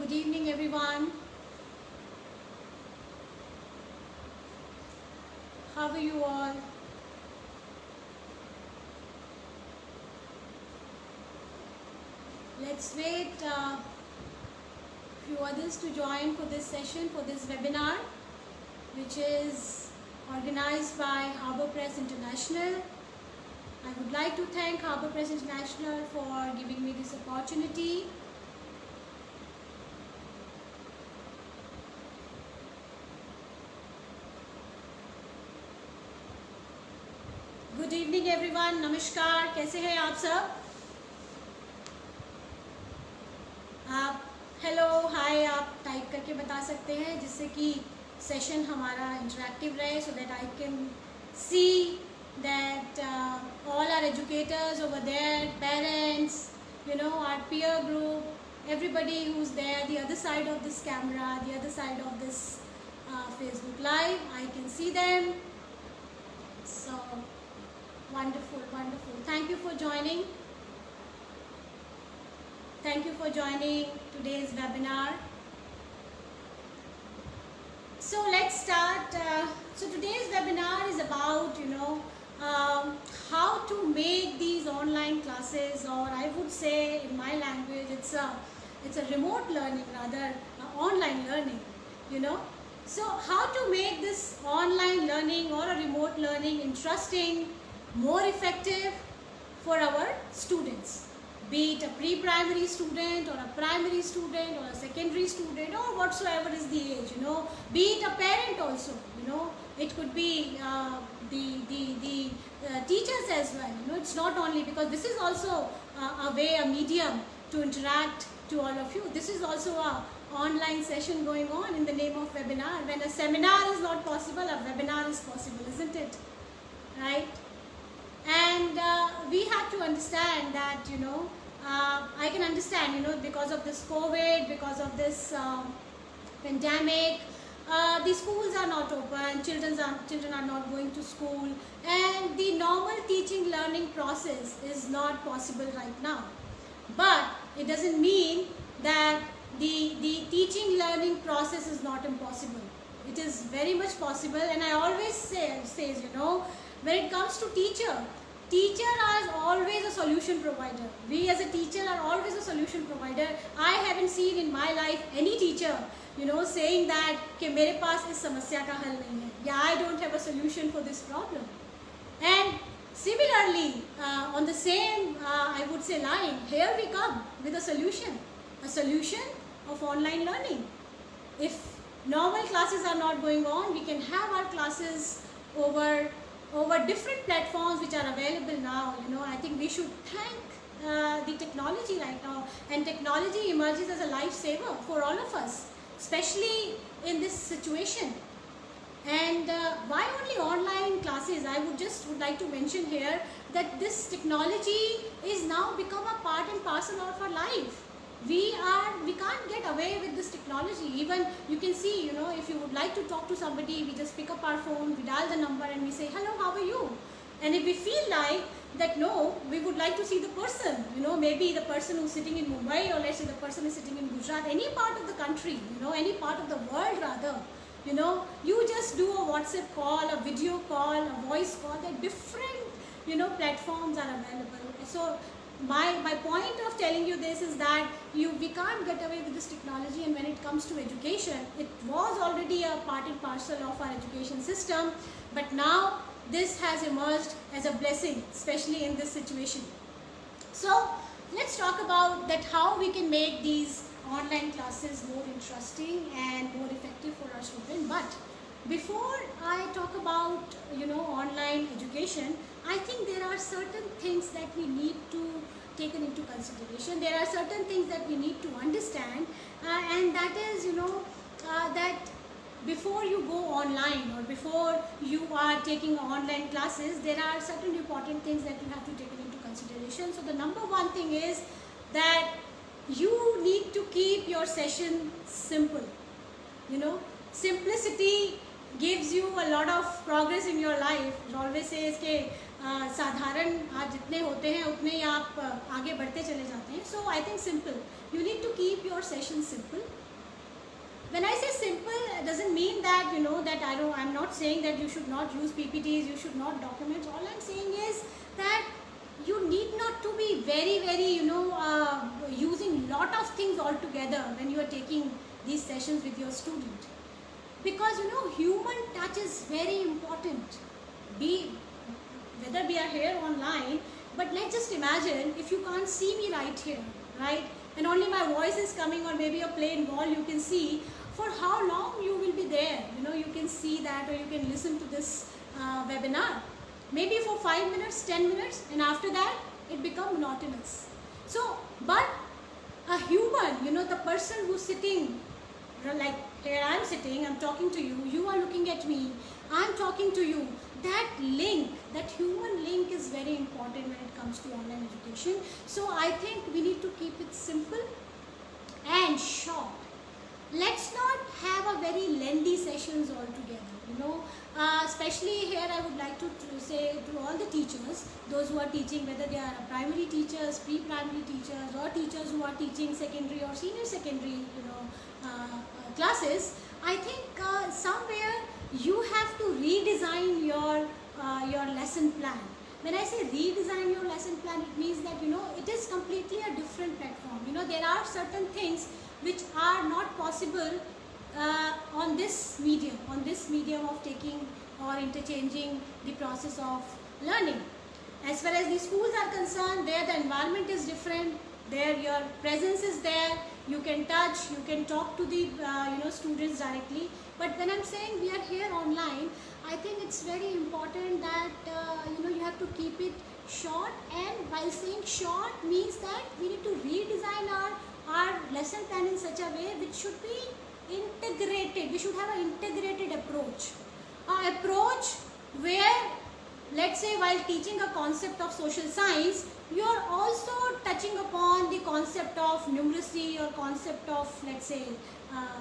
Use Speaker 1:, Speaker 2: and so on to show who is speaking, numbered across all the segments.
Speaker 1: Good evening, everyone. How are you all? Let's wait a few others to join for this session, for this webinar, which is organized by Harbour Press International. I would like to thank Harbour Press International for giving me this opportunity. Good evening everyone, नमस्कार। कैसे हैं आप सब? आप hello hi आप type करके बता सकते हैं, जिससे कि सेशन हमारा इंटरेक्टिव रहे, so that I can see that all are educators over there, parents, you know, our peer group, everybody who's there, the other side of this camera, the other side of this Facebook live, I can see them. So wonderful, wonderful. Thank you for joining. Thank you for joining today's webinar. So let's start. So today's webinar is about, how to make these online classes, or I would say in my language, it's a remote learning, rather online learning, So how to make this online learning or a remote learning interesting, more effective for our students, be it a pre-primary student or a primary student or a secondary student or whatsoever is the age, be it a parent also, it could be the teachers as well, it's not only, because this is also a way, a medium to interact to all of you. This is also a online session going on in the name of webinar. When a seminar is not possible, a webinar is possible, isn't it? Right? And we have to understand that, I can understand, because of this COVID, because of this pandemic, the schools are not open, children are not going to school, and the normal teaching learning process is not possible right now. But it doesn't mean that the teaching learning process is not impossible. It is very much possible, and I always says, when it comes to teacher is always a solution provider. We as a teacher are always a solution provider. I haven't seen in my life any teacher, saying that कि मेरे पास इस समस्या का हल नहीं है, या I don't have a solution for this problem. And similarly, on the same, I would say line, here we come with a solution of online learning. If normal classes are not going on, we can have our classes over different platforms which are available now. I think we should thank the technology right now, and technology emerges as a lifesaver for all of us, especially in this situation. And why only online classes? I would like to mention here that this technology is now become a part and parcel of our life. We can't get away with this technology. Even you can see, if you would like to talk to somebody, we just pick up our phone, we dial the number and we say, hello, how are you? And if we feel like that, no, we would like to see the person, maybe the person who's sitting in Mumbai, or let's say the person is sitting in Gujarat, any part of the country, any part of the world rather, you just do a WhatsApp call, a video call, a voice call. There are different, platforms are available. So my point of telling you this is that we can't get away with this technology. And when it comes to education, it was already a part and parcel of our education system, but now this has emerged as a blessing, especially in this situation. So let's talk about that, how we can make these online classes more interesting and more effective for our students. But before I talk about online education, I think there are certain things that we need to take into consideration. There are certain things that we need to understand, and that is that before you go online or before you are taking online classes, there are certain important things that you have to take into consideration. So the number one thing is that you need to keep your session simple. Simplicity gives you a lot of progress in your life. It always says that साधारण आप जितने होते हैं उतने ही आप आगे बढ़ते चले जाते हैं. So I think simple, you need to keep your session simple. When I say simple, it doesn't mean that that I'm not saying that you should not use PPTs, you should not document. All I'm saying is that you need not to be very using lot of things all together when you are taking these sessions with your student, because human touch is very important. Be whether we are here online, but let's just imagine if you can't see me right here, right, and only my voice is coming, or maybe a plain wall you can see, for how long you will be there, you can see that, or you can listen to this webinar, maybe for 5 minutes, 10 minutes, and after that it become monotonous. So but a human, the person who's sitting, like here I'm sitting, I'm talking to you, you are looking at me, I'm talking to you, that link, that human link is very important when it comes to online education. So I think we need to keep it simple and short. Let's not have a very lengthy sessions altogether, especially here I would like to say to all the teachers, those who are teaching, whether they are primary teachers, pre-primary teachers, or teachers who are teaching secondary or senior secondary, classes. I think somewhere you have to redesign your lesson plan. When I say redesign your lesson plan, it means that it is completely a different platform. There are certain things which are not possible on this medium of taking or interchanging the process of learning. As far as the schools are concerned, there the environment is different, there your presence is there, you can touch, you can talk to the students directly. But when I'm saying we are here online, I think it's very important that you have to keep it short. And while saying short means that we need to redesign our lesson plan in such a way which should be integrated. We should have an integrated approach. An approach where, let's say, while teaching a concept of social science, you are also touching upon the concept of numeracy or concept of, let's say,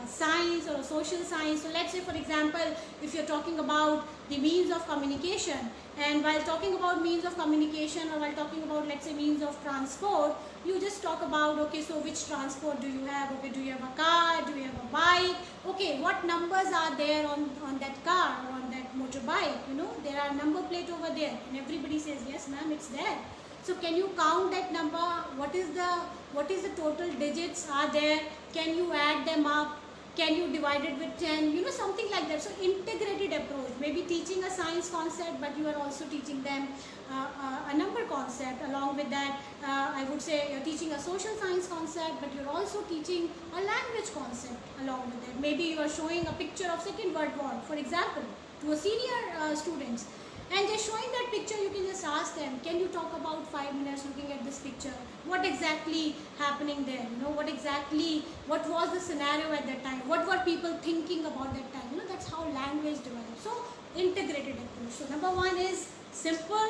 Speaker 1: science or social science. So let's say, for example, if you're talking about the means of communication, and while talking about means of communication, or while talking about, let's say, means of transport, you just talk about, okay, so which transport do you have? Okay, do you have a car? Do you have a bike? Okay, what numbers are there on that car or on that motorbike? There are number plate over there, and everybody says, yes ma'am, it's there. So can you count that number? What is the total digits are there? Can you add them up? Can you divide it with 10? Something like that. So integrated approach. Maybe teaching a science concept, but you are also teaching them a number concept. Along with that, I would say you're teaching a social science concept, but you're also teaching a language concept along with that. Maybe you are showing a picture of Second World War, for example, to a senior students. And just showing that picture, you can just ask them, can you talk about 5 minutes looking at this picture? What exactly happening there? What was the scenario at that time? What were people thinking about that time? That's how language develops. So, integrated approach. So, number one is simple,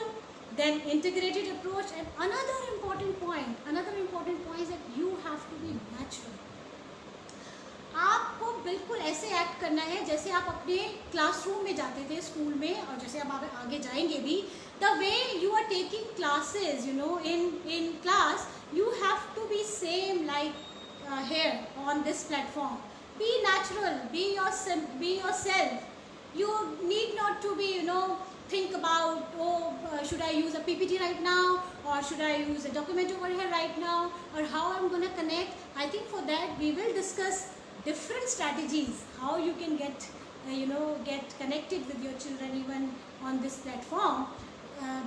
Speaker 1: then integrated approach. And another important point is that you have to be natural. आपको बिल्कुल ऐसे act करना है जैसे आप अपने classroom में जाते थे स्कूल में, और जैसे आप आगे जाएंगे भी, the way you are taking classes in class, you have to be same like here on this platform. Be natural, be yourself. You need not to be think about, should I use a PPT right now, or should I use a document over here right now, or how I'm going to connect. I think for that we will discuss different strategies, how you can get connected with your children even on this platform.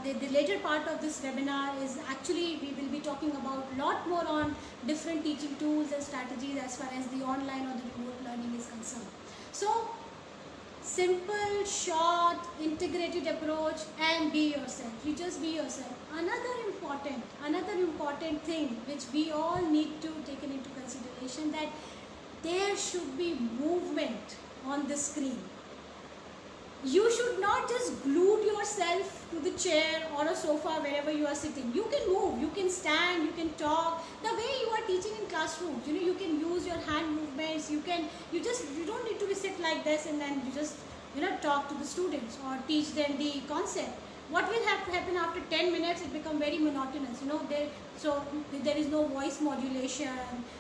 Speaker 1: The later part of this webinar is actually, we will be talking about a lot more on different teaching tools and strategies as far as the online or the remote learning is concerned. So simple, short, integrated approach, and be yourself. You just be yourself. Another important thing which we all need to take into consideration, that there should be movement on the screen. You should not just glue yourself to the chair or a sofa wherever you are sitting. You can move, you can stand, you can talk. The way you are teaching in classrooms, you can use your hand movements. You don't need to be sit like this and then you just talk to the students or teach them the concept. what will happen after 10 minutes? It become very monotonous, so there is no voice modulation,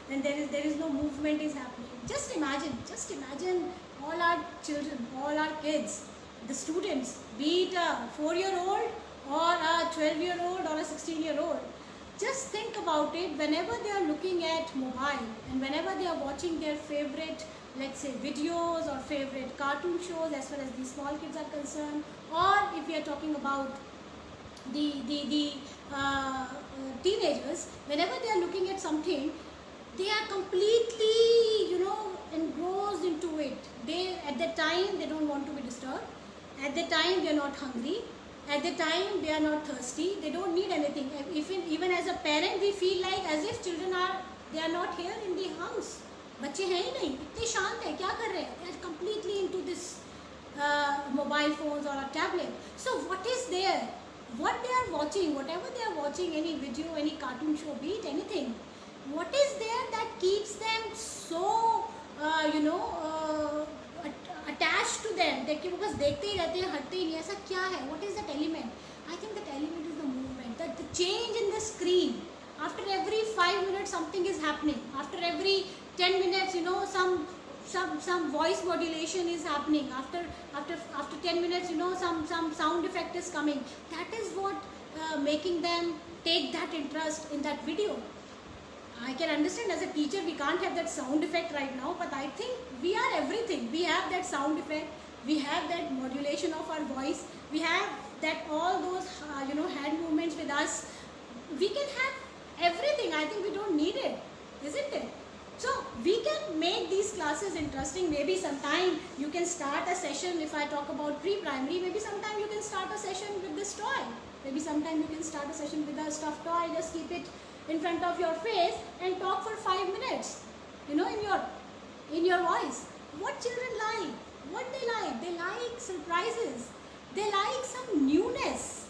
Speaker 1: and there is no movement is happening. Just imagine all our children, all our kids, the students, be it a 4-year-old or a 12-year-old or a 16-year-old. Just think about it. Whenever they are looking at mobile and whenever they are watching their favorite, let's say, videos or favorite cartoon shows, as far as these small kids are concerned, or if we are talking about the teenagers, whenever they are looking at something, they are completely, engrossed into it. At the time they don't want to be disturbed. At the time they are not hungry. At the time they are not thirsty. They don't need anything. Even as a parent, we feel like as if children they are not here in the house. बच्चे हैं ही नहीं, इतने शांत है, क्या कर रहे हैं? They are completely into this mobile phones or a tablet. So what is there? What they are watching, whatever they are watching, any video, any cartoon show, be it anything, what is there that keeps them so attached to them? देखिए वो बस देखते ही रहते हैं, हटते ही नहीं. ऐसा क्या है? What is that element? I think that element is the movement, that the change in the screen. After every 5 minutes something is happening. After every 10 minutes, some voice modulation is happening. After 10 minutes, some sound effect is coming. That is what making them take that interest in that video. I can understand as a teacher we can't have that sound effect right now, but I think we are everything. We have that sound effect, we have that modulation of our voice, we have that all those hand movements with us. We can have everything. I think we don't need it, isn't it? So we can make these classes interesting. Maybe sometime you can start a session. If I talk about pre-primary, maybe sometime you can start a session with this toy. Maybe sometime you can start a session with a stuffed toy. Just keep it in front of your face and talk for 5 minutes, in your voice. What children like? What they like? They like surprises. They like some newness,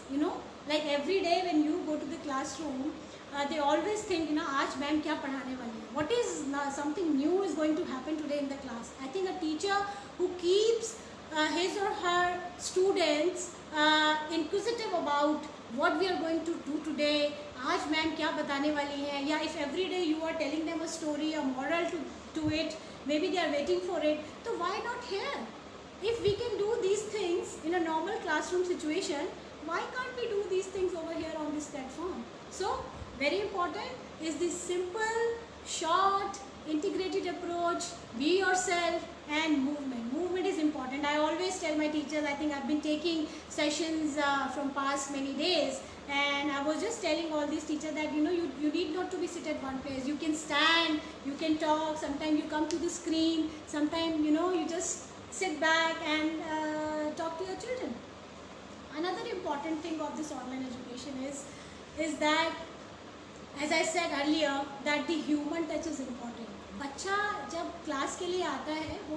Speaker 1: like every day when you go to the classroom, they always think, आज ma'am क्या पढ़ाने वाली है? What is something new is going to happen today in the class? I think a teacher who keeps his or her students inquisitive about what we are going to do today, आज ma'am क्या बताने वाली है, या if every day you are telling them a story, a moral to it, maybe they are waiting for it. So why not here? If we can do these things in a normal classroom situation, why can't we do these things over here on this platform? So very important is this simple, short, integrated approach. Be yourself, and movement. Movement is important. I always tell my teachers, I think I've been taking sessions from past many days, and I was just telling all these teachers that you need not to be sit at one place. You can stand, you can talk, sometimes you come to the screen, sometimes you just sit back and talk to your children. Another important thing of this online education is that, as I said earlier, that the human touch is important. बच्चा जब class के लिए आता है, वो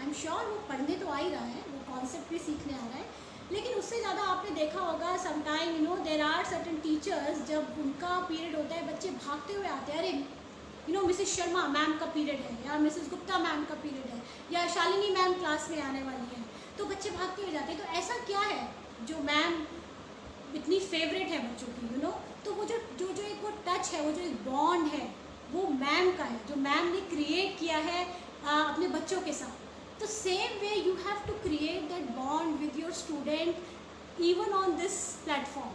Speaker 1: I am sure वो पढ़ने तो आ ही रहा है, वो कॉन्सेप्ट भी सीखने आ रहा है, लेकिन उससे ज़्यादा आपने देखा होगा sometime there are certain teachers, जब उनका पीरियड होता है बच्चे भागते हुए आते हैं. अरे मिसेस शर्मा मैम का पीरियड है, या मिसेस गुप्ता मैम का पीरियड है, या शालिनी मैम क्लास में आने वाली है, तो बच्चे भागते हुए जाते हैं. तो ऐसा क्या है जो मैम इतनी फेवरेट है बच्चों की, तो वो जो एक वो टच है, वो जो एक बॉन्ड है, वो मैम का है, जो मैम ने क्रिएट किया है अपने बच्चों के साथ. तो same way you have to create that bond with your student even on this platform.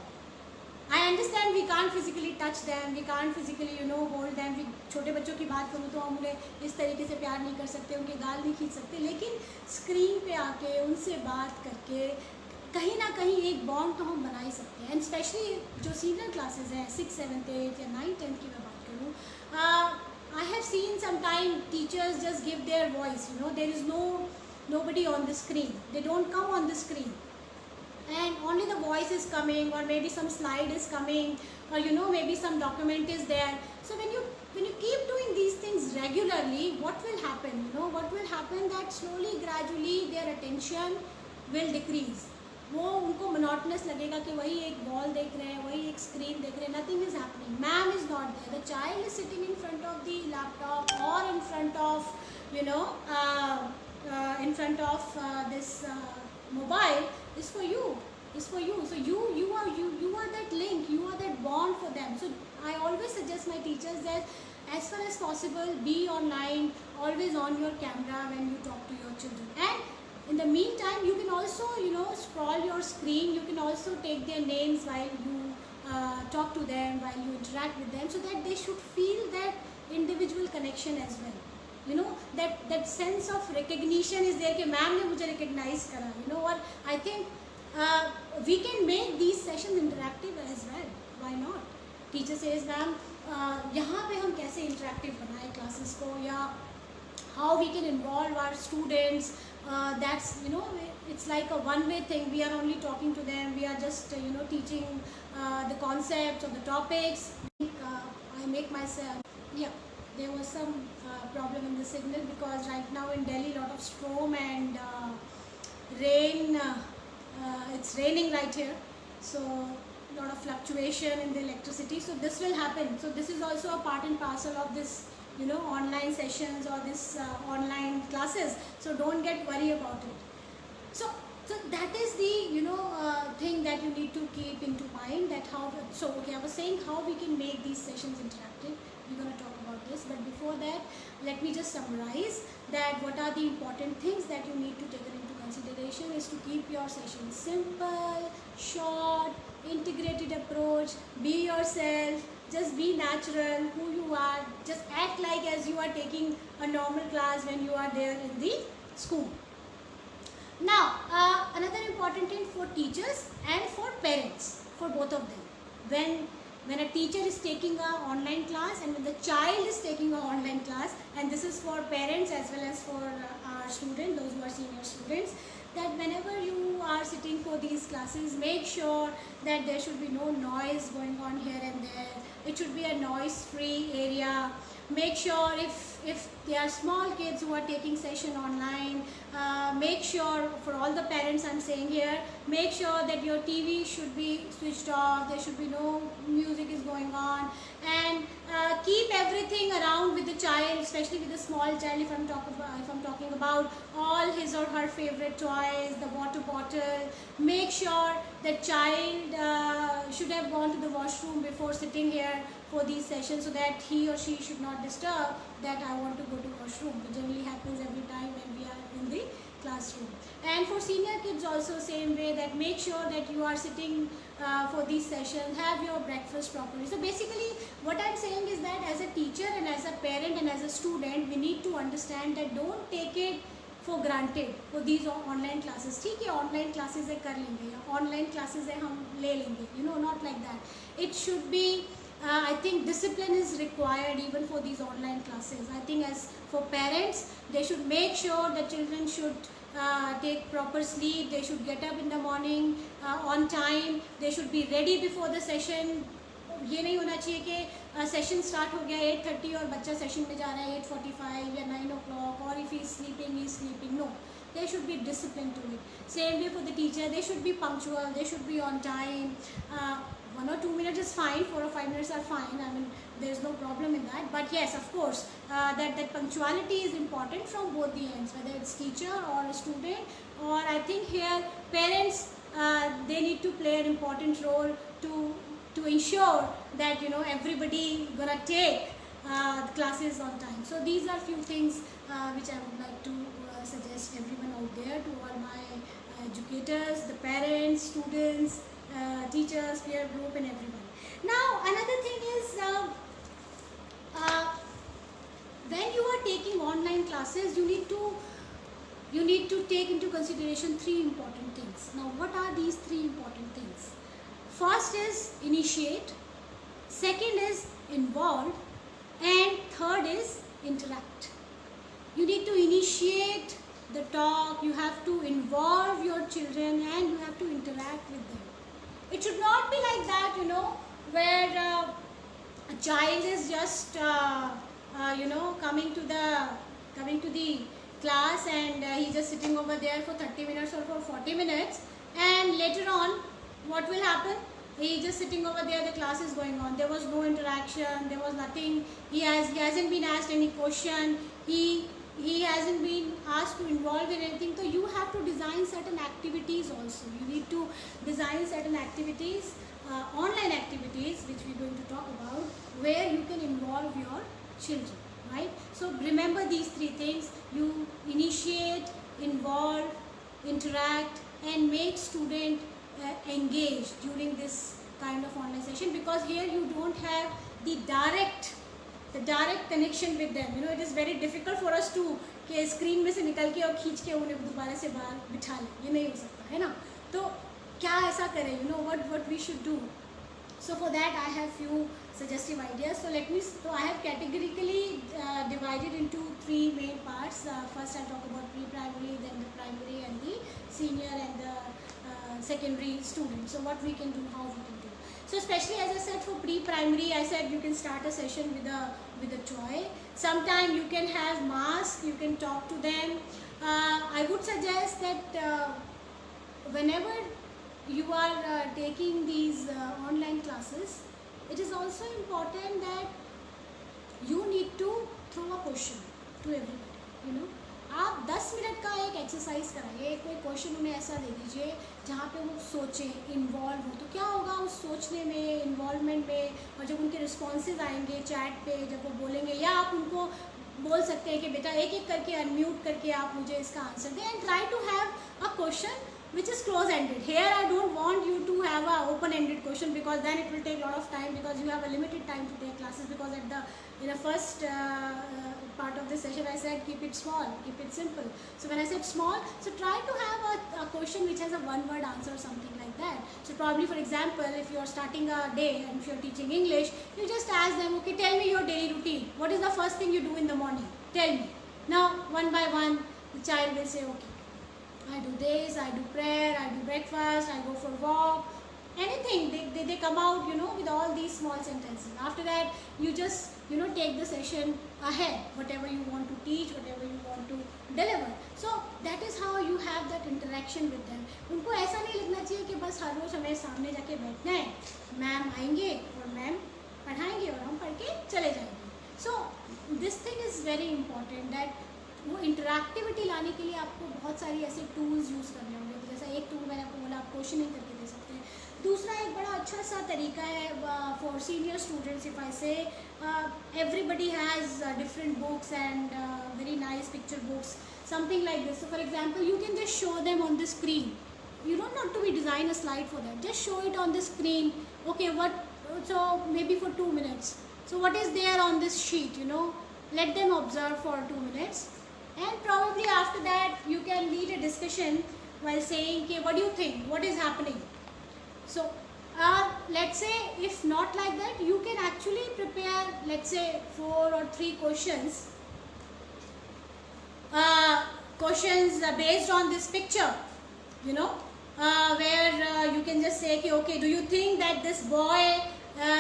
Speaker 1: I understand we can't physically touch them, we can't physically hold them. छोटे बच्चों की बात करूँ तो हम उन्हें इस तरीके से प्यार नहीं कर सकते, उनके गाल नहीं खींच सकते, लेकिन स्क्रीन पे आके उनसे बात करके कहीं ना कहीं एक बॉन्ड तो हम बना ही सकते हैं. एंड स्पेशली जो सीनियर क्लासेस हैं 6, 7, 8 या 9, 10 की मैं बात करूँ, I have seen sometime teachers just give their voice, there is nobody on the screen, they don't come on the screen, and only the voice is coming, or maybe some slide is coming, or maybe some document is there. So when you keep doing these things regularly, what will happen? What will happen that slowly, gradually their attention will decrease. वो उनको monotonous लगेगा कि वही एक ball देख रहे हैं, वही एक स्क्रीन देख रहे हैं, nothing is happening, ma'am is not there, the child is sitting in front of the laptop और in front of in front of this mobile is for you. is for you. So you are that link, you are that bond for them. So I always suggest my teachers that as far as possible, be online, always on your camera when you talk to your children. And in the meantime, you can also, scroll your screen. You can also take their names while you talk to them, while you interact with them, so that they should feel that individual connection as well. That sense of recognition is there कि ma'am ने मुझे recognize करा. Or I think we can make these sessions interactive as well. Why not? Teacher says, ma'am यहाँ पे हम कैसे interactive बनाए classes को, या how we can involve our students. That's, it's like a one-way thing. We are only talking to them. We are just, teaching the concepts or the topics. I make myself, yeah, there was some problem in the signal, because right now in Delhi, lot of storm and rain. It's raining right here, so lot of fluctuation in the electricity. So this will happen. So this is also a part and parcel of this, online sessions or this online classes. So don't get worried about it. So that is the thing that you need to keep into mind, that how. So okay, I was saying how we can make these sessions interactive. We're going to talk about this, but before that, let me just summarize that what are the important things that you need to take into consideration is to keep your session simple, short, integrated approach. Be yourself, just be natural, who you are. Just act like as you are taking a normal class when you are there in the school. Now, another important thing for teachers and for parents, for both of them. When a teacher is taking an online class and when the child is taking an online class, and this is for parents as well as for our students, those who are senior students, that whenever you are sitting for these classes, make sure that there should be no noise going on here and there. It should be a noise-free area. Make sure if there are small kids who are taking session online, make sure, for all the parents I'm saying here, make sure that your TV should be switched off. There should be no music is going on, and keep everything around with the child, especially with the small child. If I'm talking about all his or her favorite toys, the water bottle. Make sure the child should have gone to the washroom before sitting here for these sessions, so that he or she should not disturb that I want to go to washroom. It generally happens every time when we are in the classroom. And for senior kids also same way, that make sure that you are sitting for these sessions, have your breakfast properly. So basically what I'm saying is that as a teacher and as a parent and as a student, we need to understand that don't take it for granted for these online classes. ठीक है, online classes है कर लेंगे, या online classes है हम ले लेंगे, not like that. It should be I think discipline is required even for these online classes. I think as for parents, they should make sure the children should take proper sleep. They should get up in the morning on time. They should be ready before the session. ये नहीं होना चाहिए कि session start हो गया 8:30 और बच्चा session में जा रहा है 8:45 या 9 o'clock, or if he is sleeping. No, there should be discipline to it. Same way for the teacher, they should be punctual, they should be on time. 1 or 2 minutes is fine, 4 or 5 minutes are fine. I mean, there is no problem in that. But yes, of course, that punctuality is important from both the ends, whether it's teacher or a student, or I think here parents, they need to play an important role to ensure that everybody gonna take classes on time. So these are few things which I would like to suggest everyone out there, to all my educators, the parents, students, teachers, peer group, and everyone. Now another thing is when you are taking online classes, you need to take into consideration 3 important things. Now what are these 3 important things? First is initiate, second is involve, and third is interact. You need to initiate the talk, you have to involve your children, and you have to interact with them. It should not be like that, where a child is just coming to the class, and he's just sitting over there for 30 minutes or for 40 minutes, and later on what will happen? He's just sitting over there, the class is going on, there was no interaction, there was nothing, he hasn't been asked any question, he hasn't been asked to involve in anything. So you have to design design certain activities also. You need to design certain activities, online activities, which we're going to talk about, where you can involve your children, right? So remember these three things: you initiate, involve, interact, and make student engaged during this kind of online session, because here you don't have the direct connection with them. You know, it is very difficult for us to कि screen में से निकल के और खींच के उन्हें दोबारा से बाहर बिठा लें, ये नहीं हो सकता है ना. तो क्या ऐसा करें, you know what we should do. So for that I have few suggestive ideas. So I have categorically divided into three main parts. First I'll talk about pre-primary, then the primary and the senior and the secondary students. So what we can do, how we can do. So especially, as I said, for pre-primary, I said you can start a session with a toy. Sometime you can have masks, you can talk to them. I would suggest that whenever you are taking these online classes, it is also important that you need to throw a question to everybody. You know, आप 10 minute का एक exercise कराइए, कोई question उन्हें ऐसा दे दीजिए जहाँ पे वो सोचें, इन्वॉल्व हो. तो क्या होगा उस सोचने में, इन्वॉल्वमेंट में, और जब उनके रिस्पॉन्सेज आएंगे चैट पे, जब वो बोलेंगे, या आप उनको बोल सकते हैं कि बेटा एक एक करके अनम्यूट करके आप मुझे इसका आंसर दें, and try to have a question which is close-ended. Here I don't want you to have a open-ended question, because then it will take a lot of time, because you have a limited time to take classes, because in the first part of this session I said keep it small, keep it simple. So when I said small, so try to have a question which has a one-word answer or something like that. So probably, for example, if you are starting a day and if you are teaching English, you just ask them, okay, tell me your daily routine. What is the first thing you do in the morning? Tell me. Now one by one the child will say, okay, I do this, I do prayer, I do breakfast, I go for walk, anything. They come out, you know, with all these small sentences. After that, you just, you know, take the session ahead, whatever you want to teach, whatever you want to deliver. So that is how you have that interaction with them. उनको ऐसा नहीं लगना चाहिए कि बस हर रोज हमें सामने जाके बैठना है, मैम आएंगे और मैम पढ़ाएंगे और हम पढ़ के चले जाएंगे. So this thing is very important, that वो इंटरैक्टिविटी लाने के लिए आपको बहुत सारी ऐसे टूल्स यूज़ करने होंगे. जैसा एक टूल मैंने आपको बोला, आप क्वेश्चनिंग करके दे सकते हैं. दूसरा एक बड़ा अच्छा सा तरीका है for senior students. If I say everybody has different books and very nice picture books, something like this. So for example, you can just show them on the screen. You don't want to be design a slide for that. Just show it on the screen. Okay, so maybe for 2 minutes. So what is there on this sheet, you know? Let them observe for 2 minutes. And probably after that you can lead a discussion while saying, okay, what do you think? What is happening? So let's say if not like that, you can actually prepare, let's say 4 or 3 questions. Questions based on this picture, you know, where you can just say, okay, do you think that this boy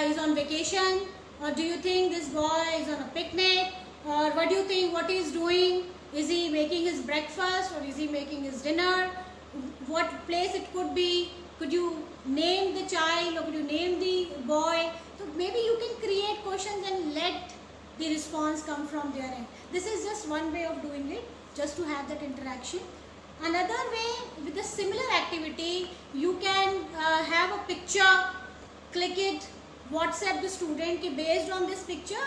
Speaker 1: is on vacation? Or do you think this boy is on a picnic? Or what do you think what he is doing? Is he making his breakfast or is he making his dinner? What place it could be? Could you name the child or could you name the boy? So maybe you can create questions and let the response come from their end. This is just one way of doing it, just to have that interaction. Another way, with a similar activity, you can have a picture, click it, WhatsApp the student, based on this picture,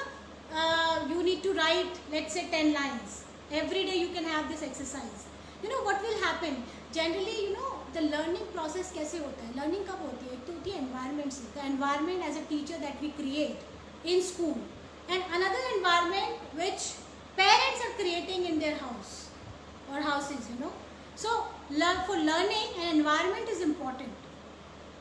Speaker 1: you need to write, let's say 10 lines. Every day you can have this exercise. You know what will happen? Generally, you know, the learning process कैसे होता है? Learning कब होती है? एक तो होती है environment से. The environment as a teacher that we create in school, and another environment which parents are creating in their house or houses, you know. So for learning, an environment is important.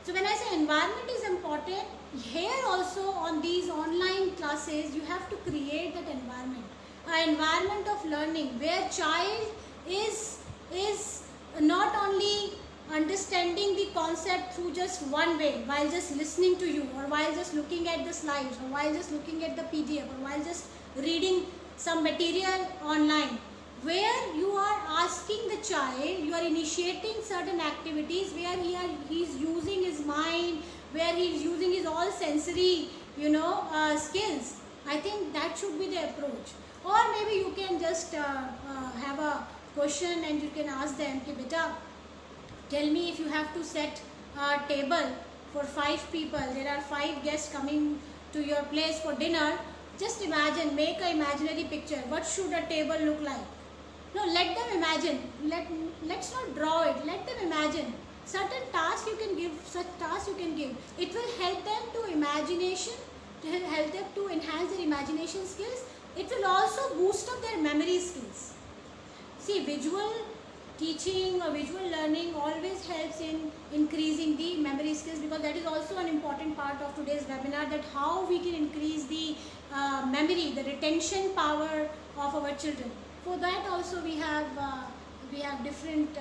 Speaker 1: So when I say environment is important, here also on these online classes, you have to create that environment. An environment of learning where child is not only understanding the concept through just one way, while just listening to you, or while just looking at the slides, or while just looking at the PDF, or while just reading some material online, where you are asking the child, you are initiating certain activities where he is using his mind, where he is using his all sensory, you know, skills. I think that should be the approach. Or maybe you can just have a question and you can ask them, okay, beta, Tell me, if you have to set a table for 5 people, there are 5 guests coming to your place for dinner. Just imagine, make an imaginary picture. What should a table look like? No, let them imagine. Let's not draw it. Let them imagine. Certain tasks you can give, such tasks you can give. It will help them to imagination, to help them to enhance their imagination skills. It will also boost up their memory skills. See, visual teaching or visual learning always helps in increasing the memory skills, because that is also an important part of today's webinar, that how we can increase the memory, the retention power of our children. For that also we have different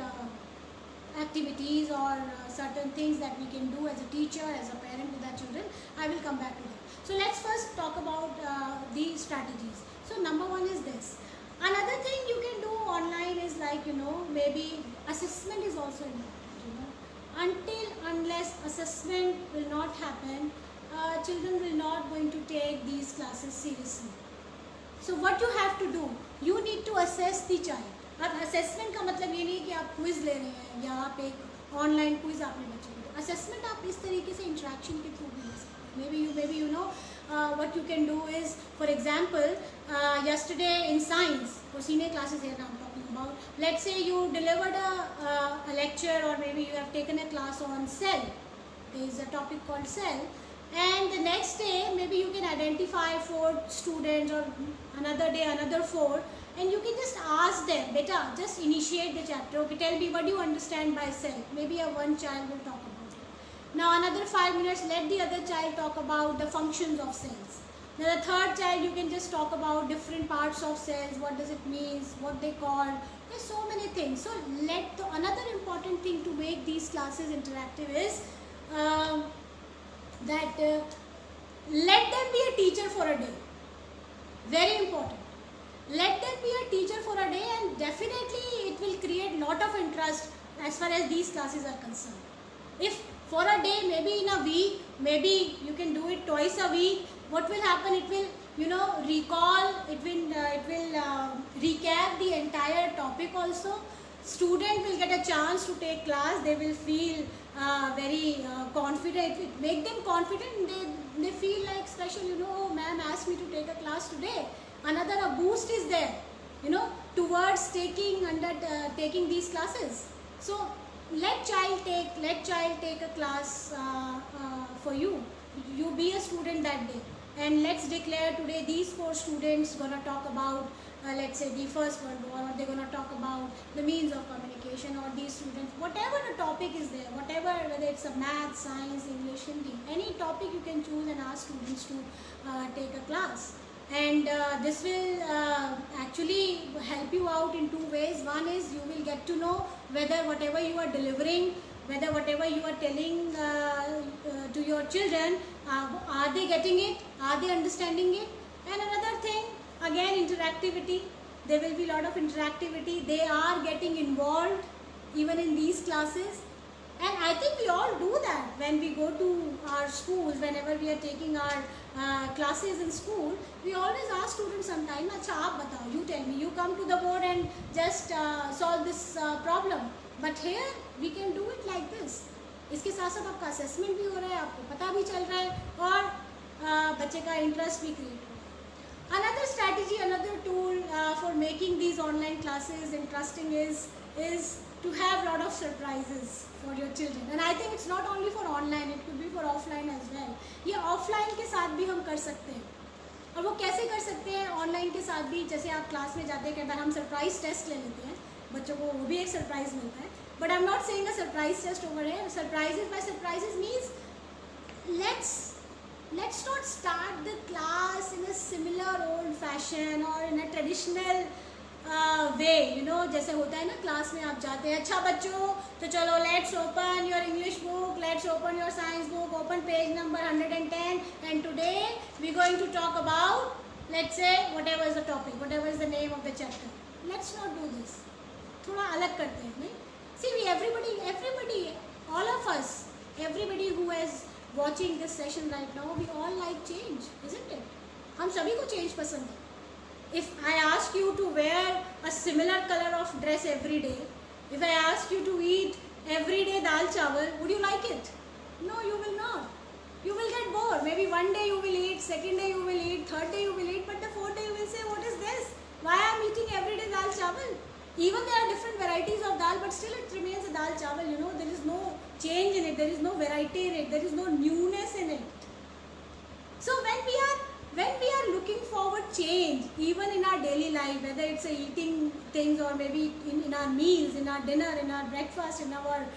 Speaker 1: activities or certain things that we can do as a teacher, as a parent with our children. I will come back to that. So let's first talk about the strategies. So number one is this. Another thing you can do online is, like, maybe assessment is also important. Unless assessment will not happen, children will not going to take these classes seriously. So what you have to do, you need to assess the child. अब assessment का मतलब ये नहीं कि आप quiz ले रहे हैं या आप एक online quiz आपने बच्चे को, assessment आप इस तरीके से interaction के through भी ले सकते हैं. Maybe you know what you can do is, for example, yesterday in science, for senior classes here now I'm talking about, let's say you delivered a lecture, or maybe you have taken a class on cell. There is a topic called cell, and the next day maybe you can identify 4 students, or another day another 4, and you can just ask them, beta, just initiate the chapter. Okay, tell me what do you understand by cell. Maybe one child will talk about it. Now another 5 minutes, let the other child talk about the functions of cells. Now the third child, you can just talk about different parts of cells, what does it mean, what they call. There's so many things. So another important thing to make these classes interactive is that let them be a teacher for a day. Very important. Let them be a teacher for a day, and definitely it will create lot of interest as far as these classes are concerned. If for a day, maybe in a week, maybe you can do it twice a week, what will happen? It will, recall, it will recap the entire topic also. Student will get a chance to take class. They will feel very confident. It will make them confident. They feel like special. Oh, ma'am asked me to take a class today. Another boost is there, towards taking these classes. So let child take a class for you. You be a student that day, and let's declare today these 4 students gonna talk about let's say the first World War, or they're gonna talk about the means of communication, or these students, whatever the topic is there, whether it's a math, science, English, Hindi, any topic you can choose and ask students to take a class. And this will actually help you out in 2 ways. One is you will get to know whether whatever you are delivering, whether whatever you are telling to your children, are they getting it? Are they understanding it? And another thing, again, interactivity. There will be a lot of interactivity. They are getting involved even in these classes. And I think we all do that when we go to our schools, whenever we are taking our classes in school. We always ask students sometime, acha aap batao, you tell me, you come to the board and just solve this problem. But here we can do it like this. इसके साथ साथ आपका assessment भी हो रहा है, आपको पता भी चल रहा है, और बच्चे का interest भी create हो रहा है. Another strategy, another tool for making these online classes interesting is to have lot of surprises for your children. And I think it's not only for online, it could be for offline as well. ये offline के साथ भी हम कर सकते हैं. और वो कैसे कर सकते हैं online के साथ भी? जैसे आप क्लास में जाते हैं, कई बार हम सरप्राइज टेस्ट ले लेते हैं, बच्चों को वो भी एक सरप्राइज मिलता है. But I'm not saying a surprise test over here. Surprises by surprises means let's not start the class in a similar old fashion or in a traditional way, जैसे होता है ना, क्लास में आप जाते हैं, अच्छा बच्चों तो चलो let's open your English book, let's open your science book, open page number 110, and today we're going to talk about, let's say, whatever is the topic, whatever is the name of the chapter. Let's not do this. थोड़ा अलग करते हैं, नहीं? See, everybody, all of us, everybody who is watching this session right now, we all like change, isn't it? हम सभी को change पसंद है. If I ask you to wear a similar color of dress every day, if I ask you to eat every chawal, would you like it? No, you will not. You will get bored. Maybe one day you will eat, second day you will eat, third day you will eat, but the fourth day you will say, what is this? Why I am eating every day dal chawal? Even there are different varieties of dal, but still it remains a dal chawal. You know, there is no change in it, there is no variety in it, there is no newness in it. So when we are looking forward change, even in our daily life, whether it's eating things or maybe in our meals, in our dinner, in our breakfast, in our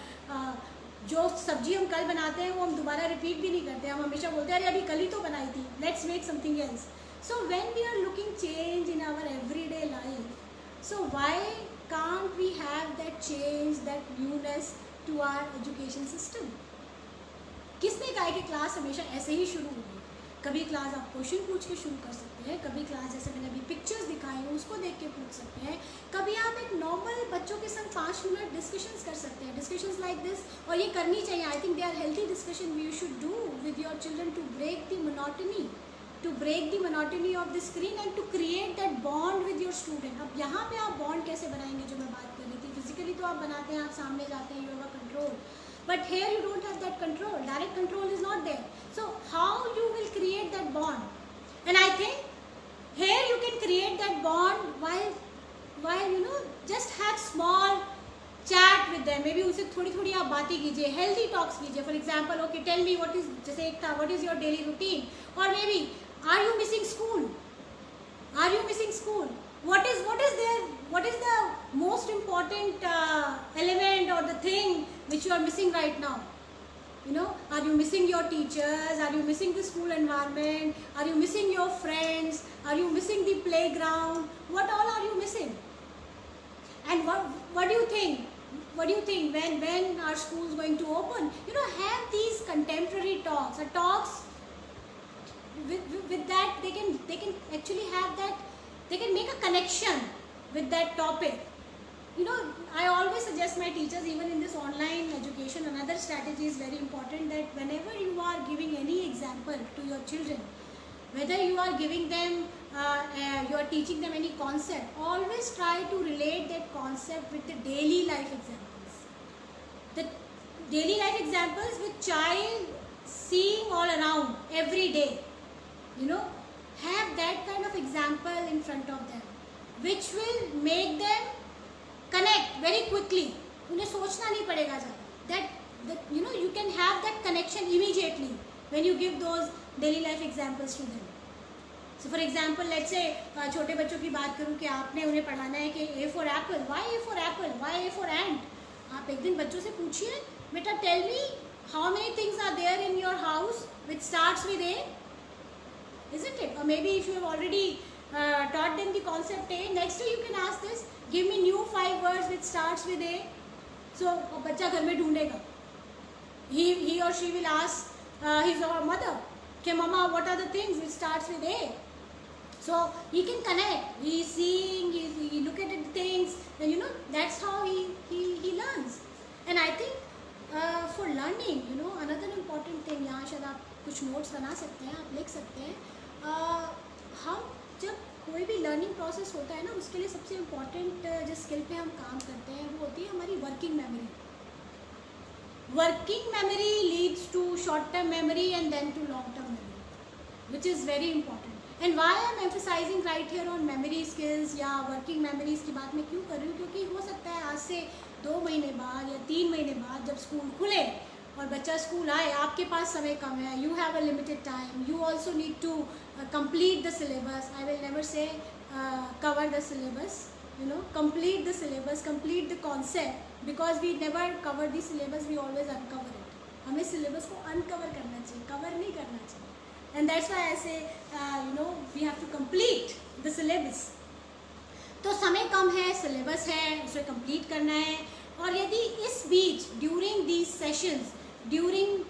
Speaker 1: जो सब्जी हम कल बनाते हैं वो हम दोबारा repeat भी नहीं करते, हम हमेशा बोलते हैं अरे अभी कल ही तो बनाई थी, let's make something else. So when we are looking change in our everyday life, so why can't we have that change, that newness to our education system? किसने कहा कि क्लास हमेशा ऐसे ही शुरू होगी? कभी क्लास आप क्वेश्चन पूछ के शुरू कर सकते हैं, कभी क्लास जैसे मैंने अभी पिक्चर्स दिखाई हैं उसको देख के पूछ सकते हैं, कभी आप एक नॉर्मल बच्चों के संग 5 मिनट डिस्कशंस कर सकते हैं, डिस्कशंस लाइक दिस. और ये करनी चाहिए. I think they are healthy discussion we should do with your children to break the monotony, to break the monotony of the screen and to create that bond with your student. अब यहाँ पे आप bond कैसे बनाएंगे, जो मैं बात कर रही थी, फिजिकली तो आप बनाते हैं, आप सामने जाते हैं, you have a control. But here you don't have that control. Direct control is not there. So how you will create that bond? And I think here you can create that bond while you know just have small chat with them. Maybe उनसे थोड़ी आप बातें कीजिए, healthy talks कीजिए. For example, okay, tell me what is जैसे एक था, what is your daily routine? Or maybe are you missing school? Are you missing school? What is the most important element or the thing which you are missing right now? You know, are you missing your teachers? Are you missing the school environment? Are you missing your friends? Are you missing the playground? What all are you missing? And what do you think? What do you think when our school is going to open? You know, have these contemporary talks, or talks with that they can actually have that, they can make a connection with that topic. You know, I always suggest my teachers, even in this online education, another strategy is very important, that whenever you are giving any example to your children, whether you are giving them, you are teaching them any concept, always try to relate that concept with the daily life examples. The daily life examples with child seeing all around every day. You know, have that kind of example in front of them, which will make them connect very quickly. उन्हें सोचना नहीं पड़ेगा ज़्यादा. That you know, you can have that connection immediately when you give those daily life examples to them. So for example, let's say छोटे बच्चों की बात करूँ कि आपने उन्हें पढ़ाना है कि A for apple, why A for apple, why A for ant. आप एक दिन बच्चों से पूछिए, बेटा tell me how many things are there in your house which starts with A, isn't it? Or maybe if you have already taught them the concept A, next day you can ask this, give me new 5 words which starts with A. So बच्चा घर में ढूंढेगा. He or she will ask his or her mother, okay mama, what are the things which starts with A? So he can connect. He is seeing, he look at the things, and you know, that's how he learns. And I think for learning, you know, another important thing, यहाँ शायद आप कुछ notes बना सकते हैं, आप लिख सकते हैं. हम जब कोई भी लर्निंग प्रोसेस होता है ना, उसके लिए सबसे इम्पॉर्टेंट जिस स्किल पे हम काम करते हैं वो होती है हमारी working memory. Working memory leads to short term memory and then to long term memory, which is very important. And why I am emphasising right here on memory skills या वर्किंग मेमोरीज की बात मैं क्यों कर रही हूँ, क्योंकि हो सकता है आज से 2 महीने बाद या 3 महीने बाद जब स्कूल खुले और बच्चा स्कूल आए, आपके पास समय कम है, you have a limited time, you also need to complete the syllabus. I will never say cover the syllabus, you know, complete the syllabus, complete the concept, because we never cover the syllabus, we always uncover it. हमें syllabus को uncover करना चाहिए, cover नहीं करना चाहिए. And that's why I say you know, we have to complete the syllabus. तो समय कम है, syllabus है, उसे complete करना है. और यदि इस बीच during these sessions, during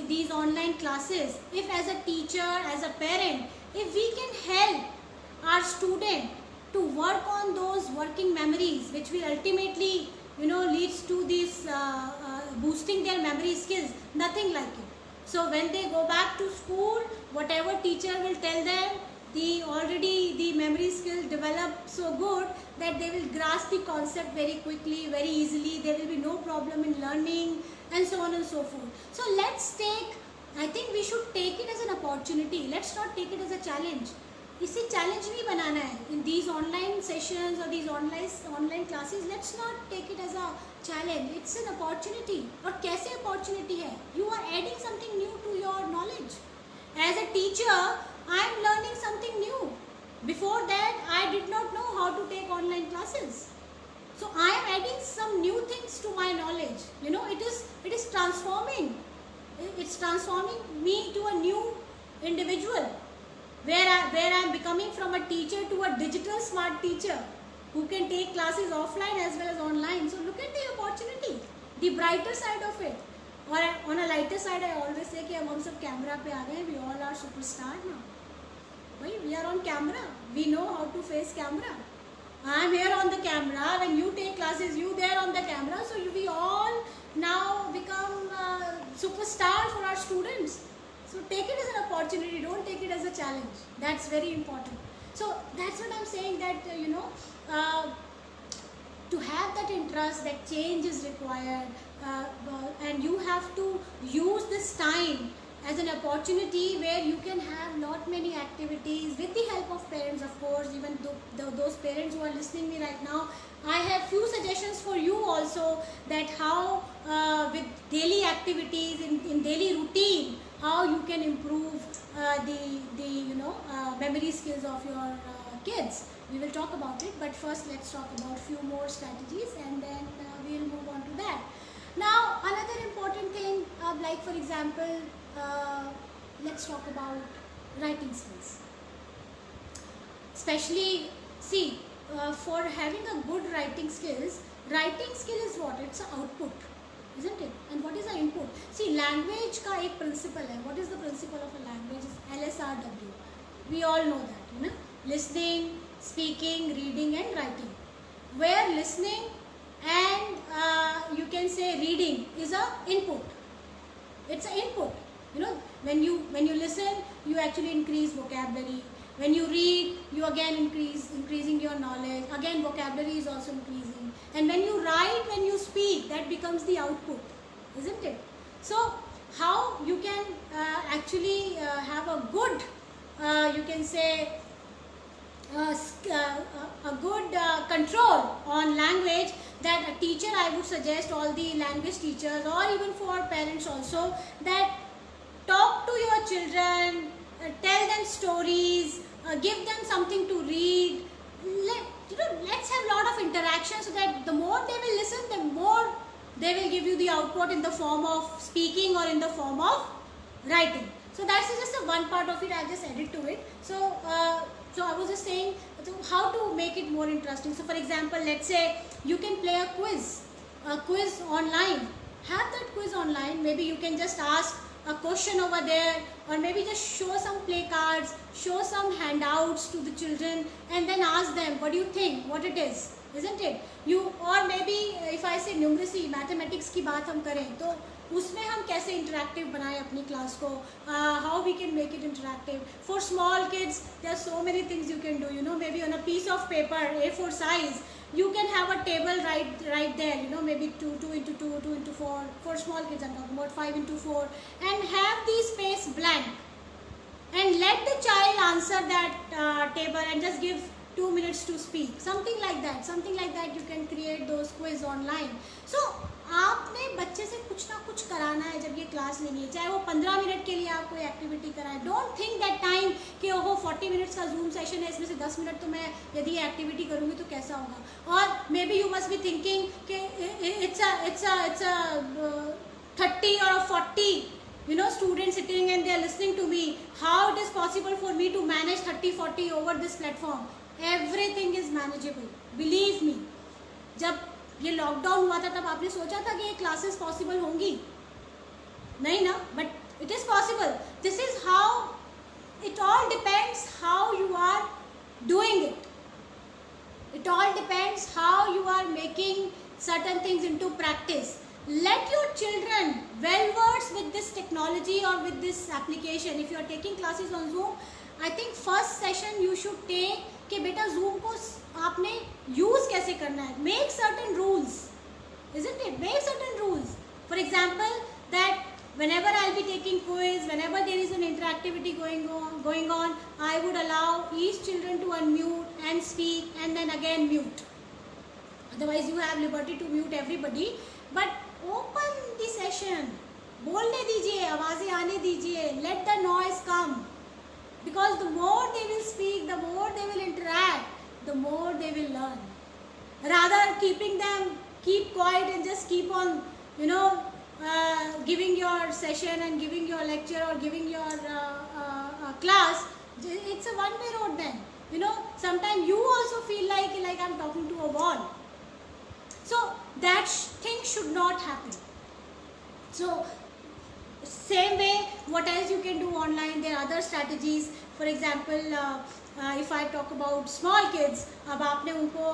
Speaker 1: these online classes, if as a teacher, as a parent, if we can help our student to work on those working memories, which will ultimately, you know, leads to this boosting their memory skills, nothing like it. So when they go back to school, whatever teacher will tell them, the memory skills develop so good that they will grasp the concept very quickly, very easily. There will be no problem problem in learning, and so on and so forth. So I think we should take it as an opportunity. Let's not take it as a challenge. इसे challenge नहीं बनाना है in these online sessions और these online classes. Let's not take it as a challenge, it's an opportunity. और कैसे opportunity है? You are adding something new to your knowledge. As a teacher I am learning something new. Before that I did not know how to take online classes. So I am adding some new things to my knowledge. You know, it is transforming. It's transforming me to a new individual. Where I am becoming from a teacher to a digital smart teacher who can take classes offline as well as online. So look at the opportunity, the brighter side of it. Or on a lighter side, I always say कि अब हम सब camera पे आ गए. We all are superstar now. Right? We are on camera. We know how to face camera. I am here on the camera. When you take classes, you there on the camera. So we all now become superstar for our students. So take it as an opportunity, don't take it as a challenge. That's very important. So that's what I'm saying, that to have that interest, that change is required, and you have to use this time as an opportunity where you can have not many activities with the help of parents, of course. Even those parents who are listening me right now, I have few suggestions for you also, that how with daily activities in daily routine, how you can improve the memory skills of your kids. We will talk about it, but first let's talk about few more strategies, and then we will move on to that. Now another important thing, like for example, let's talk about writing skills. Especially, see, for having a good writing skill is what? It's an output, isn't it? And what is the input? See, language का एक principle है. What is the principle of a language? Is LSRW. We all know that, you know, listening, speaking, reading, and writing. Where listening and you can say reading is a input. It's an input. You know, when you listen, you actually increase vocabulary. When you read, you again increasing your knowledge. Again, vocabulary is also increasing. And when you write, when you speak, that becomes the output, isn't it? So how you can actually have a good, you can say, a good control on language, that a teacher, I would suggest all the language teachers, or even for parents also, that talk to your children, tell them stories, give them something to read. Let's have a lot of interaction, so that the more they will listen, the more they will give you the output in the form of speaking or in the form of writing. So that's just a one part of it. I just added to it. So I was just saying, how to make it more interesting. So for example, let's say you can play a quiz online. Have that quiz online. Maybe you can just ask a question over there, or maybe just show some play cards, show some handouts to the children, and then ask them, what do you think, what it is, isn't it? Or maybe if I say numeracy, mathematics की बात हम करें, तो उसमें हम कैसे interactive बनाएं अपनी class को, how we can make it interactive. For small kids, there are so many things you can do. You know, maybe on a piece of paper, A4 size, you can have a table right there. You know, maybe 2 into 2, 2 into 4. For small kids, I'm talking about 5 into 4, and have the space blank, and let the child answer that table, and just give 2 minutes to speak. Something like that. You can create those quiz online. So आपने बच्चे से कुछ ना कुछ कराना है जब ये क्लास लेनी है, चाहे वो 15 मिनट के लिए आप कोई एक्टिविटी कराएं. डोंट थिंक दैट टाइम कि ओहो 40 मिनट्स का जूम सेशन है, इसमें से 10 मिनट तो मैं यदि ये एक्टिविटी करूँगी तो कैसा होगा. और may be you must be thinking कि it's a 30 or 40 students sitting and they are listening to me. How it is possible for me to manage 30-40 over this platform? Everything is manageable, believe me. जब ये lockdown हुआ था तब आपने सोचा था कि ये क्लासेस पॉसिबल होंगी? नहीं ना, but it is possible. This is how it all depends how you are doing it. It all depends how you are making certain things into practice. Let your children well versed with this technology or with this application. If you are taking classes on Zoom, I think first session you should take कि बेटा Zoom को आपने use कैसे करना है. Make certain rules. isn't it? Make certain rules. For example, that whenever I'll be taking quiz, whenever there is an interactivity going on, I would allow each children to unmute and speak and then again mute. Otherwise you have liberty to mute everybody, but open the session. बोलने दीजिए, आवाज़ें आने दीजिए. Let the noise come. Because the more they will speak, the more they will interact, the more they will learn. Rather keeping them keep quiet and just keep on, giving your session and giving your lecture or giving your class, it's a one-way road then. Sometimes you also feel like I'm talking to a wall. So that thing should not happen. So same way, what else you can do online? There are other strategies. For example, if I talk about small kids, अब आपने उनको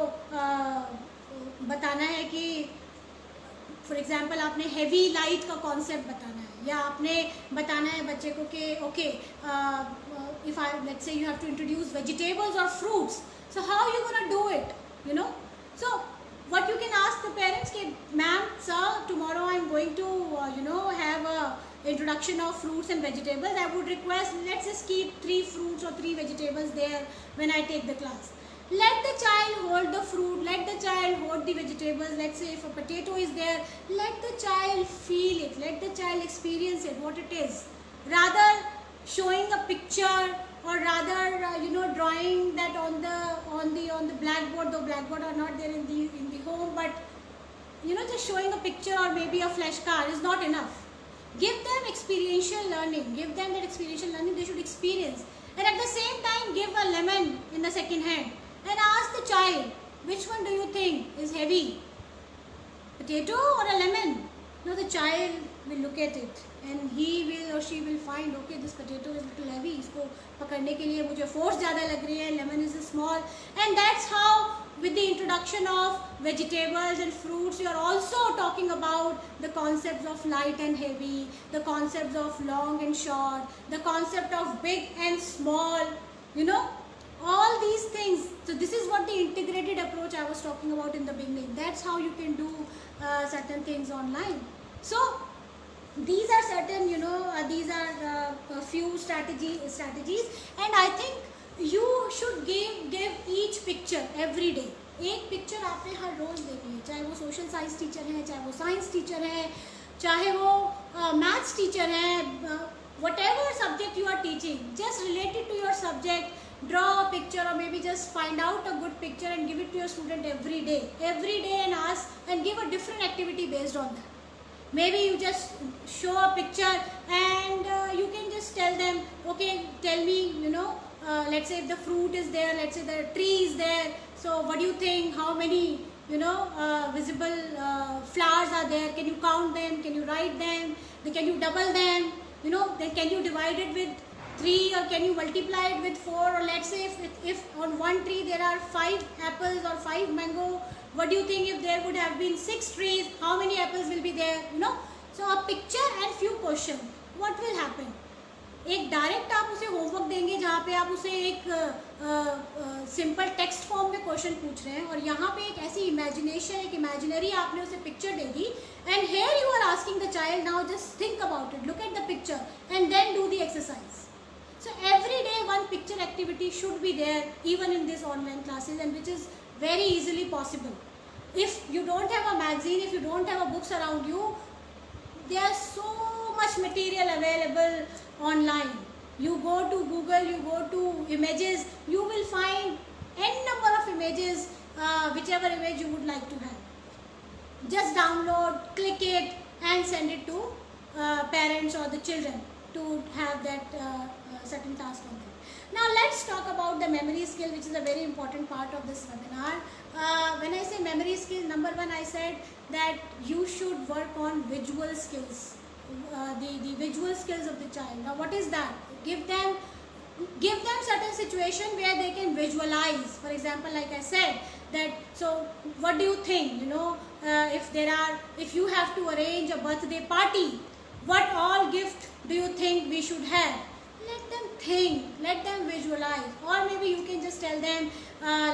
Speaker 1: बताना है कि for example आपने heavy light का concept बताना है, या आपने बताना है बच्चे को कि okay if let's say you have to introduce vegetables or fruits, so how are you going to do it, so what you can ask the parents कि ma'am, sir, tomorrow I'm going to have a introduction of fruits and vegetables. I would request, let's just keep 3 fruits or 3 vegetables there when I take the class. Let the child hold the fruit, let the child hold the vegetables. Let's say if a potato is there, let the child feel it, let the child experience it, what it is. Rather showing a picture, or rather drawing that on the blackboard, though blackboard are not there in the home, but just showing a picture or maybe a flashcard is not enough. Give them experiential learning, give them that experiential learning they should experience, and at the same time give a lemon in the second hand and ask the child, which one do you think is heavy, potato or a lemon? Now the child will look at it and he will or she will find, okay, this potato is a little heavy, इसको पकड़ने के लिए मुझे force ज़्यादा लग रही है, lemon is small. And that's how with the introduction of vegetables and fruits, you are also talking about the concepts of light and heavy, the concepts of long and short, the concept of big and small, all these things. So this is what the integrated approach I was talking about in the beginning. That's how you can do certain things online. So these are certain, these are a few strategies, and I think you should give each picture every day. एक picture आपने हर रोज देनी है, चाहे वो social science teacher है, चाहे वो science teacher है, चाहे वो मैथ्स टीचर है, whatever subject you are teaching, just related to your subject, draw a picture or maybe just find out a good picture and give it to your student every day and ask and give a different activity based on that. Maybe you just show a picture and you can just tell them, okay, tell me, let's say if the fruit is there, let's say the tree is there, so what do you think, how many visible flowers are there, can you count them, can you write them, then can you double them, then can you divide it with 3 or can you multiply it with 4, or let's say if on one tree there are 5 apples or 5 mango, what do you think if there would have been 6 trees, how many apples will be there, So a picture and few questions, what will happen? एक direct आप उसे homework देंगे जहाँ पे आप उसे एक simple text form में क्वेश्चन पूछ रहे हैं, और यहाँ पे एक ऐसी इमेजिनेशन, एक इमेजिनरी आपने उसे पिक्चर दे दी, and here you are asking the child now just think about it, look at the picture and then do the exercise. So every day one picture activity should be there even in these online classes, and which is very easily possible. If you don't have a magazine, if you don't have a books around you, there's so much material available online. You go to Google, you go to images, you will find n number of images, whichever image you would like to have. Just download, click it and send it to parents or the children to have that certain task on them. Now let's talk about the memory skill, which is a very important part of this webinar. When I say memory skill, number one, I said that you should work on visual skills, the visual skills of the child. Now what is that? Give them certain situation where they can visualize. For example, like I said that, so what do you think, if you have to arrange a birthday party, what all gift do you think we should have? let them think, let them visualize. Or maybe you can just tell them,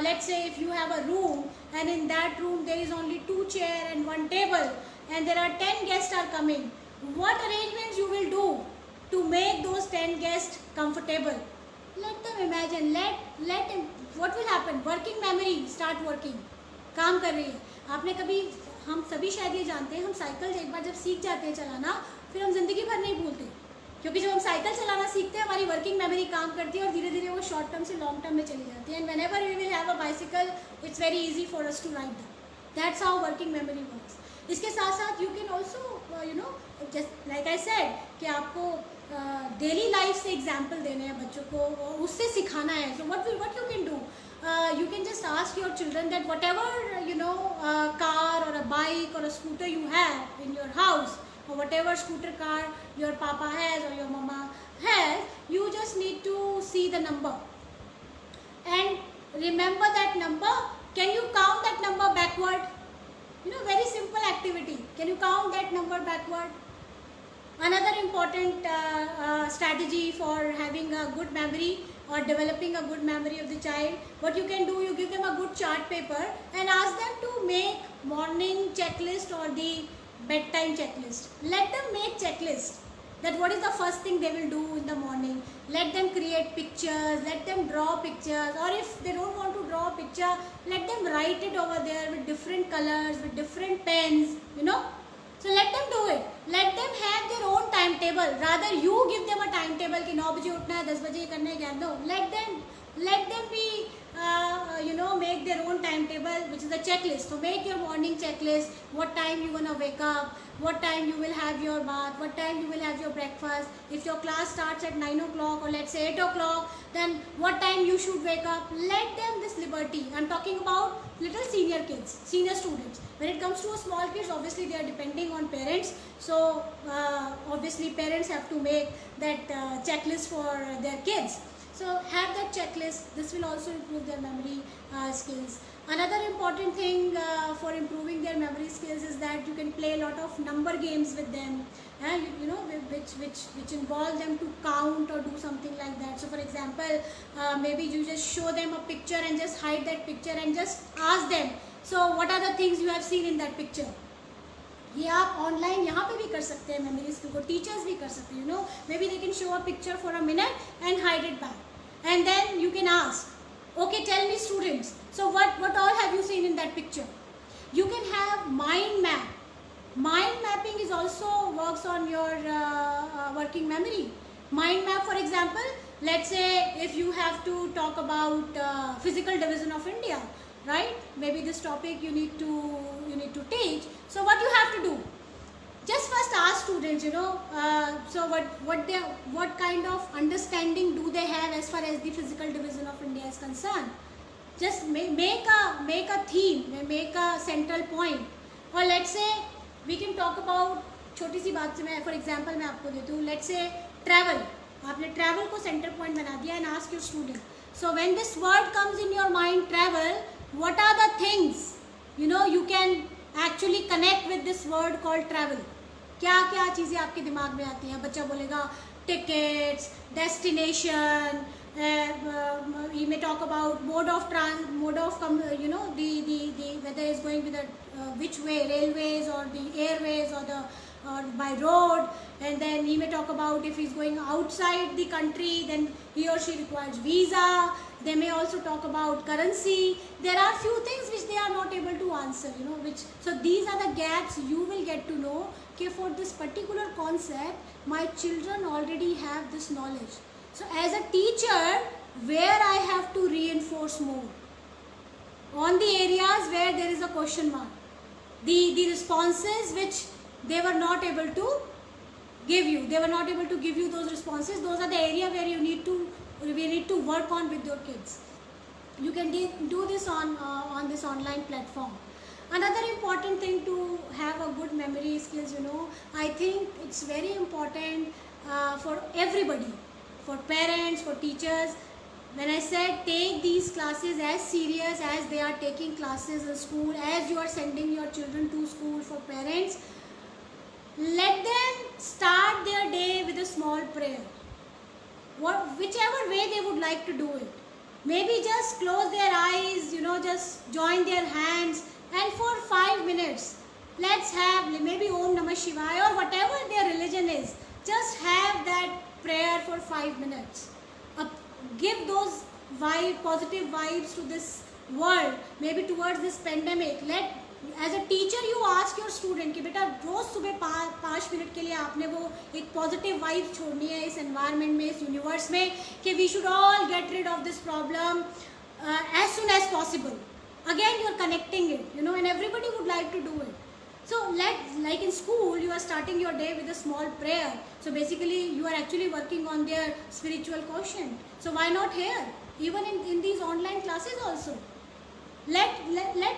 Speaker 1: let's say if you have a room and in that room there is only 2 chairs and 1 table and there are 10 guests are coming, what arrangements you will do to make those 10 guests comfortable? Let them imagine, let them, what will happen? Working memory start working, काम कर रही है. आपने कभी, हम सभी शायद ये जानते हैं, हम साइकिल एक बार जब सीख जाते हैं चलाना, फिर हम जिंदगी भर नहीं भूलते, क्योंकि जब हम साइकिल चलाना सीखते हैं हमारी वर्किंग मेमोरी काम करती है और धीरे धीरे वो शॉर्ट टर्म से लॉन्ग टर्म में चली जाती है. And whenever we will have a bicycle, it's very easy for us to ride that. That's how working memory works. इसके साथ साथ you can also you know, just like I said कि आपको daily life से example देने हैं बच्चों को, उससे सिखाना है. सो what you can do, you can just ask your children that whatever you know car or a bike or a scooter you have in your house, or whatever scooter car your papa has or your mama has, you just need to see the number and remember that number. Can you count that number backward? You know, very simple activity. Can you count that number backward? Another important strategy for having a good memory or developing a good memory of the child, what you can do, you give them a good chart paper and ask them to make morning checklist or the bedtime checklist. Let them make checklist, that what is the first thing they will do in the morning. Let them create pictures, let them draw pictures, or if they don't want to draw a picture, let them write it over there with different colors, with different pens, you know. So let them do it. Let them have their own timetable. Rather you give them a timetable कि 9 बजे उठना है, 10 बजे ये करना है, क्या? No. Let them be you know, make their own timetable, which is a checklist. So make your morning checklist. What time you gonna wake up? What time you will have your bath? What time you will have your breakfast? If your class starts at 9 o'clock or let's say 8 o'clock, then what time you should wake up? Let them this liberty. I'm talking about little senior kids, senior students. When it comes to small kids, obviously they are depending on parents. So obviously parents have to make that checklist for their kids. So have that checklist. This will also improve their memory skills. Another important thing for improving their memory skills is that you can play a lot of number games with them, you know, which involve them to count or do something like that. So for example, maybe you just show them a picture and just hide that picture and just ask them, so what are the things you have seen in that picture? ये आप online यहाँ पे भी कर सकते हैं, memory skill को teachers भी कर सकते हैं. You know, maybe they can show a picture for a minute and hide it back and then you can ask, okay tell me students, so what all have you seen in that picture? You can have mind map. Mind mapping is also works on your working memory. Mind map, for example, let's say if you have to talk about physical division of India, right? Maybe this topic you need to teach. So what you have to do? Just first ask students, you know, so what kind of understanding do they have as far as the physical division of India is concerned? Just make a theme, make a central point. Or let's say we can talk about, छोटी सी बात से मैं for example मैं आपको देती हूँ, let's say travel. आपने travel को center point बना दिया and ask your student. So when this word comes in your mind, travel, what are the things, you know, you can actually connect with this word called travel? क्या क्या चीज़ें आपके दिमाग में आती हैं? बच्चा बोलेगा tickets, destination, you may talk about mode of you know, the whether it's going with the which way, railways or the airways or by road, and then he may talk about if he's going outside the country, then he or she requires visa. They may also talk about currency. There are few things which they are not able to answer, you know, so these are the gaps you will get to know, okay, for this particular concept my children already have this knowledge. So as a teacher, where I have to reinforce more? On the areas where there is a question mark. The responses which they were not able to give you. They were not able to give you those responses. Those are the area where you need to work on with your kids. You can do this on this online platform. Another important thing to have a good memory skills, you know, I think it's very important for everybody, for parents, for teachers. When I said take these classes as serious as they are taking classes in school, as you are sending your children to school, for parents, let them start their day with a small prayer. whichever way they would like to do it. Maybe just close their eyes, just join their hands, and for 5 minutes, let's have maybe Om Namah Shivaya or whatever their religion is. Just have that prayer for 5 minutes. Give those positive vibes to this world, maybe towards this pandemic. As a teacher, you ask your student कि बेटा रोज सुबह 5 minute के लिए आपने वो एक positive vibe छोड़नी है इस एनवायरनमेंट में, इस यूनिवर्स में, कि we should all get rid of this problem as soon as possible. Again, you are connecting it, and everybody would like to do it. So like in school, you are starting your day with a small prayer. So basically, you are actually working on their spiritual quotient. So why not here? Even in these online classes also. Let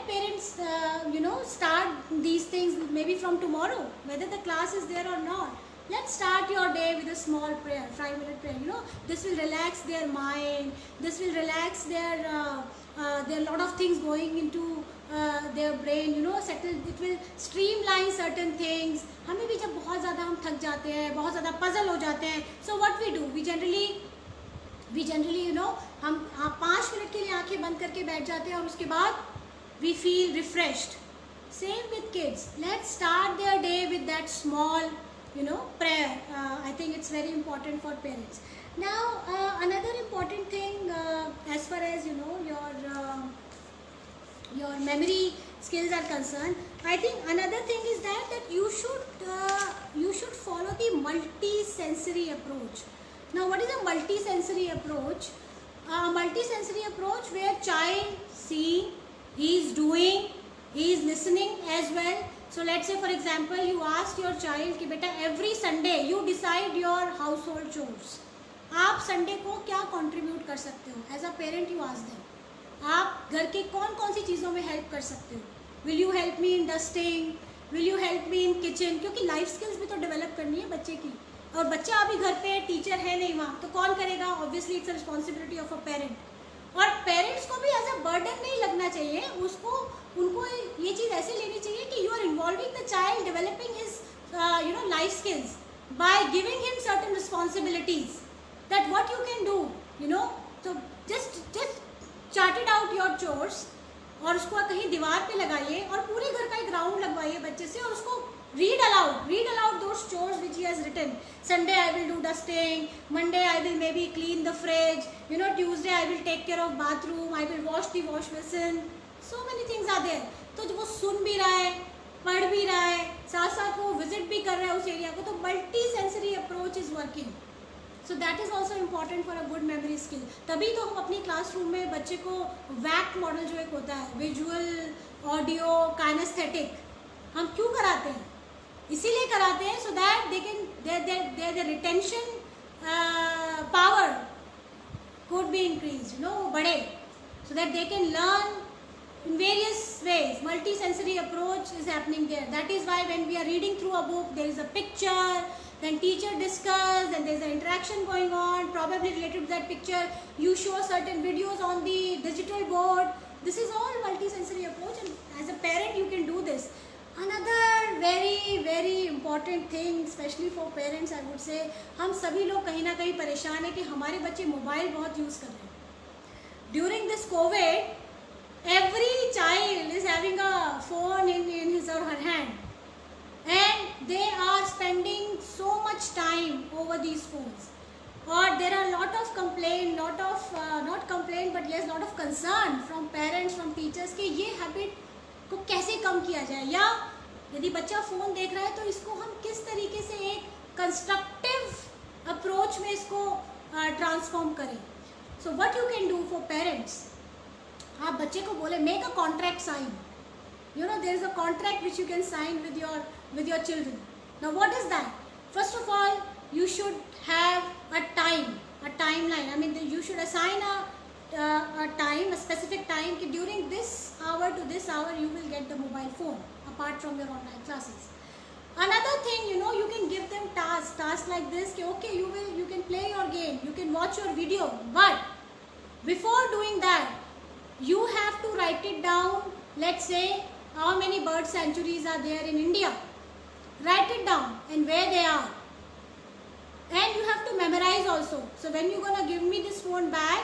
Speaker 1: parents, start these things maybe from tomorrow, whether the class is there or not. Let's start your day with a small prayer, 5-minute prayer. This will relax their mind. This will relax their there are a lot of things going into their brain. Settle. It will streamline certain things. हमें भी जब बहुत ज़्यादा हम थक जाते हैं, बहुत ज़्यादा puzzle हो जाते हैं, so what we do? We generally हम 5 मिनट के लिए आंखें बंद करके बैठ जाते हैं और उसके बाद we feel refreshed. Same with kids. Let's start their day with that small prayer. I think it's very important for parents. Now another important thing, as far as your memory skills are concerned, I think another thing is that you should follow the multi-sensory approach. Now what is a multi-sensory approach? A multi-sensory approach where child seeing, he is doing, he is listening as well. So let's say for example, you ask your child कि बेटा every Sunday you decide your household chores. आप Sunday को क्या contribute कर सकते हो? As a parent you ask them, आप घर के कौन कौन सी चीज़ों में हेल्प कर सकते हो? Will you help me in dusting? Will you help me in kitchen? क्योंकि लाइफ स्किल्स भी तो डेवलप करनी है बच्चे की, और बच्चा अभी घर पे टीचर है नहीं वहाँ, तो कौन करेगा? Obviously it's a responsibility of a parent. और पेरेंट्स को भी एज अ बर्डन नहीं लगना चाहिए, उनको ये चीज़ ऐसे लेनी चाहिए कि you are involving the child developing his life skills by giving him certain responsibilities. That what you can do, so just chart out your chores और उसको कहीं दीवार पे लगाइए और पूरे घर का एक राउंड लगवाइए बच्चे से और उसको read aloud those chores which he has written. Sunday I will do dusting, Monday I will maybe clean the fridge, Tuesday I will take care of bathroom, I will wash the wash basin. So many things are there. तो वो सुन भी रहा है, पढ़ भी रहा है, साथ साथ वो विजिट भी कर रहा है उस एरिया को, तो multi sensory approach is working. So that is also important for a good memory skill. तभी तो हम अपनी क्लासरूम में बच्चे को वैक मॉडल जो एक होता है, विजुअल, ऑडियो, काइनेस्थेटिक, हम क्यों कराते हैं? इसीलिए कराते हैं so that they can their retention power could be increased, वो बढ़े, so that they can learn in various ways. Multi-sensory approach is happening there. That is why when we are reading through a book, there is a picture, then teacher discuss, then there is an interaction going on, probably related to that picture. You show certain videos on the digital board. This is all multi-sensory approach, and as a parent you can do this. Another very very important thing, especially for parents, I would say, हम सभी लोग कहीं ना कहीं परेशान हैं कि हमारे बच्चे मोबाइल बहुत यूज़ कर रहे हैं. During this COVID, every child is having a phone in his or her hand, and they are spending so much time over these phones. Or there are lot of not complaint but yes, lot of concern from parents, from teachers कि ये habit को कैसे कम किया जाए, या यदि बच्चा phone देख रहा है तो इसको हम किस तरीके से एक कंस्ट्रक्टिव अप्रोच में इसको ट्रांसफॉर्म करें. So what you can do for parents, आप बच्चे को बोले make a contract sign. There is a contract which you can sign with your children. Now what is that? First of all, you should have a timeline. I mean, you should assign a time, a specific time कि during this hour to this hour you will get the mobile phone apart from your online classes. Another thing, you can give them tasks like this कि okay, you can play your game, you can watch your video, but before doing that you have to write it down. Let's say how many bird sanctuaries are there in India. Write it down and where they are. and you have to memorize also. So when you're gonna give me this phone back,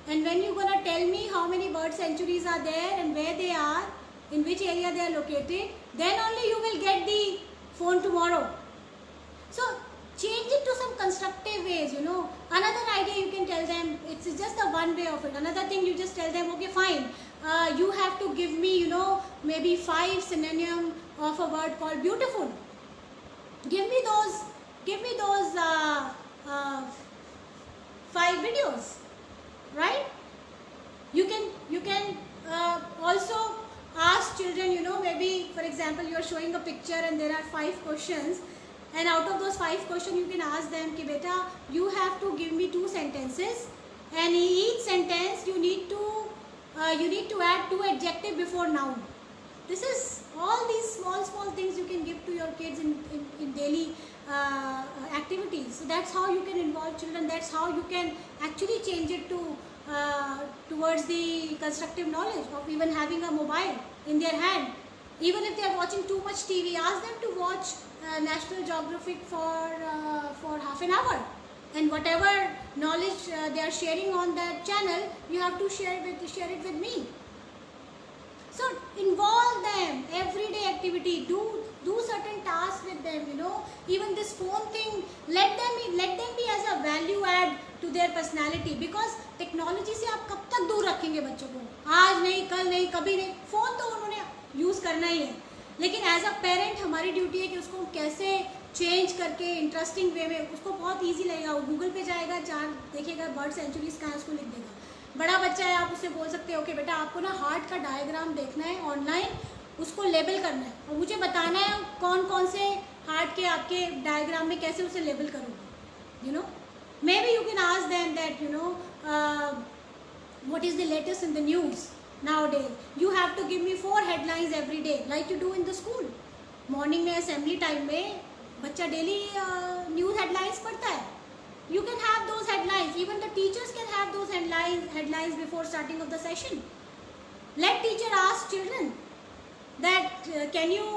Speaker 1: and when you're gonna tell me how many bird sanctuaries are there and where they are, in which area they are located, then only you will get the phone tomorrow. So change it to some constructive ways, you know. Another idea you can tell them, it's just the one way of it. Another thing, you just tell them, okay fine, you have to give me, you know, maybe 5 synonyms of a word called beautiful. Give me those 5 videos, right? You can also ask children, you know, maybe for example you are showing a picture and there are 5 questions, and out of those 5 questions you can ask them ki beta, you have to give me 2 sentences, and in each sentence you need to add 2 adjectives before noun. This is all these small things you can give to your kids in daily activities. So that's how you can involve children. That's how you can actually change it to towards the constructive knowledge of even having a mobile in their hand. Even if they are watching too much TV, ask them to watch National Geographic for half an hour, and whatever knowledge they are sharing on that channel, you have to share it with me. So involve them, everyday activity, do certain tasks with them, you know. Even this phone thing, let them be as a value add to their personality, because technology से आप कब तक दूर रखेंगे बच्चों को? आज नहीं, कल नहीं, कभी नहीं. फ़ोन तो उन्होंने यूज़ करना ही है, लेकिन एज अ पेरेंट हमारी ड्यूटी है कि उसको कैसे चेंज करके इंटरेस्टिंग वे में, उसको बहुत ईजी लगेगा. वो गूगल पे जाएगा, देखेगा बर्ड सेंचुरीज कहाँ है, उसको लिख देगा. बड़ा बच्चा है, आप उससे बोल सकते हो कि बेटा आपको ना हार्ट का डायग्राम देखना है ऑनलाइन, उसको लेबल करना है और मुझे बताना है कौन कौन से हार्ट के आपके डायग्राम में कैसे उसे लेबल करोगे. You know, maybe you can ask them that, you know, what is the latest in the news nowadays. You have to give me 4 headlines every day like you do in the school. Morning में assembly time में बच्चा daily news headlines पढ़ता है. You can have those headlines. Even the teachers can have those headlines before starting of the session. Let teacher ask children that can you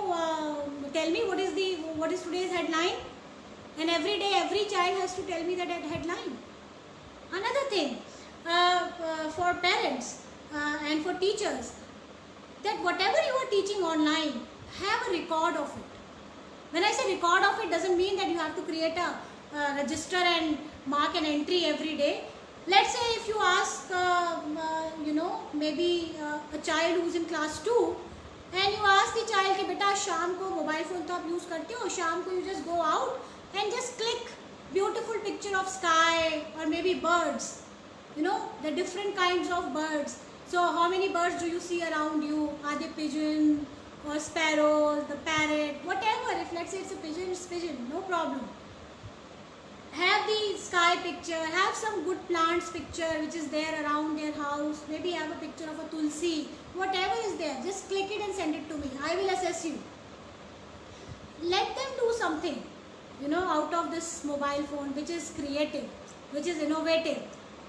Speaker 1: tell me what is today's headline, and every day every child has to tell me that headline. Another thing for parents and for teachers, that whatever you are teaching online, have a record of it. When I say record of it, doesn't mean that you have to create a register and mark an entry every day. Let's say if you ask you know, maybe a child who's in class 2, and you ask the child कि बेटा शाम को mobile phone तो आप use करते हो, शाम को you just go out and just click beautiful picture of sky or maybe birds, you know, the different kinds of birds. So how many birds do you see around you? Are they pigeon or sparrows, the parrot, whatever. If let's say it's a pigeon, it's pigeon, no problem. Have the sky picture, have some good plants picture which is there around their house, maybe have a picture of a tulsi, whatever is there, just click it and send it to me. I will assess you. Let them do something, you know, out of this mobile phone which is creative, which is innovative,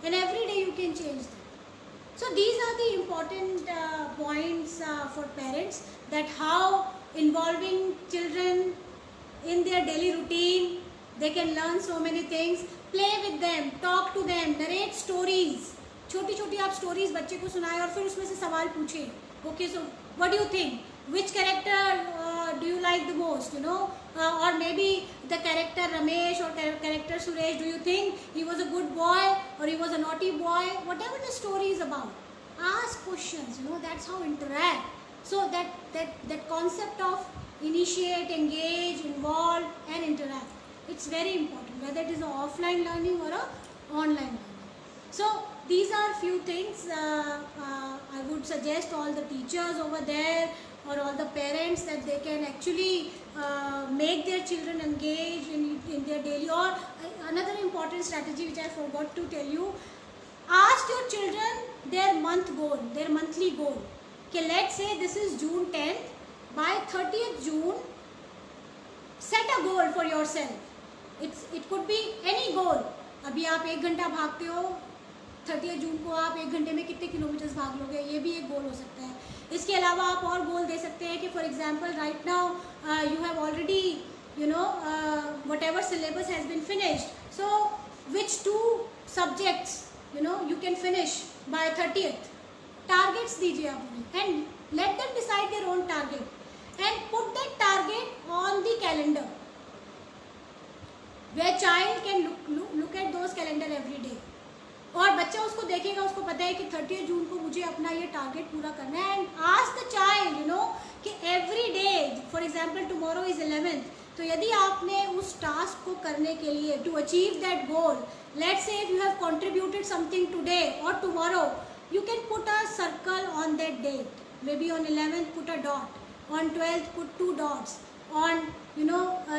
Speaker 1: and every day you can change them. So these are the important points for parents, that how involving children in their daily routine, they can learn so many things. Play with them, talk to them, narrate stories. छोटी छोटी आप stories बच्चे को सुनाएं और फिर उसमें से सवाल पूछें. Okay, so what do you think? Which character do you like the most? You know, or maybe the character Ramesh or character Suresh. Do you think he was a good boy or he was a naughty boy? Whatever the story is about, ask questions. You know, that's how interact. So that concept of initiate, engage, involve, and interact. It's very important, whether it is an offline learning or an online learning. So these are few things I would suggest all the teachers over there or all the parents, that they can actually make their children engage in their daily. Or another important strategy which I forgot to tell you, ask your children their month goal, their monthly goal. Okay, let's say this is June 10th. By 30th June, set a goal for yourself. It could be any goal. अभी आप 1 घंटा भागते हो, 30 जून को आप 1 घंटे में कितने किलोमीटर्स भाग लोगे, ये भी एक गोल हो सकता है. इसके अलावा आप और गोल दे सकते हैं कि for example right now you have already whatever syllabus has been finished. So which 2 subjects you can finish by 30th. Targets दीजिए आप उन्हें and let them decide their own target and put that target on the calendar where child can look at those calendar every day. और बच्चा उसको देखेगा, उसको पता है कि 30 जून को मुझे अपना ये टारगेट पूरा करना है. एंड आस्क द चाइल्ड कि every day, for example tomorrow is 11th, तो यदि आपने उस टास्क को करने के लिए to achieve that goal, let's say if you have contributed something today और tomorrow, you can put a circle on that date. Maybe on 11th put a dot, on 12th put 2 dots, on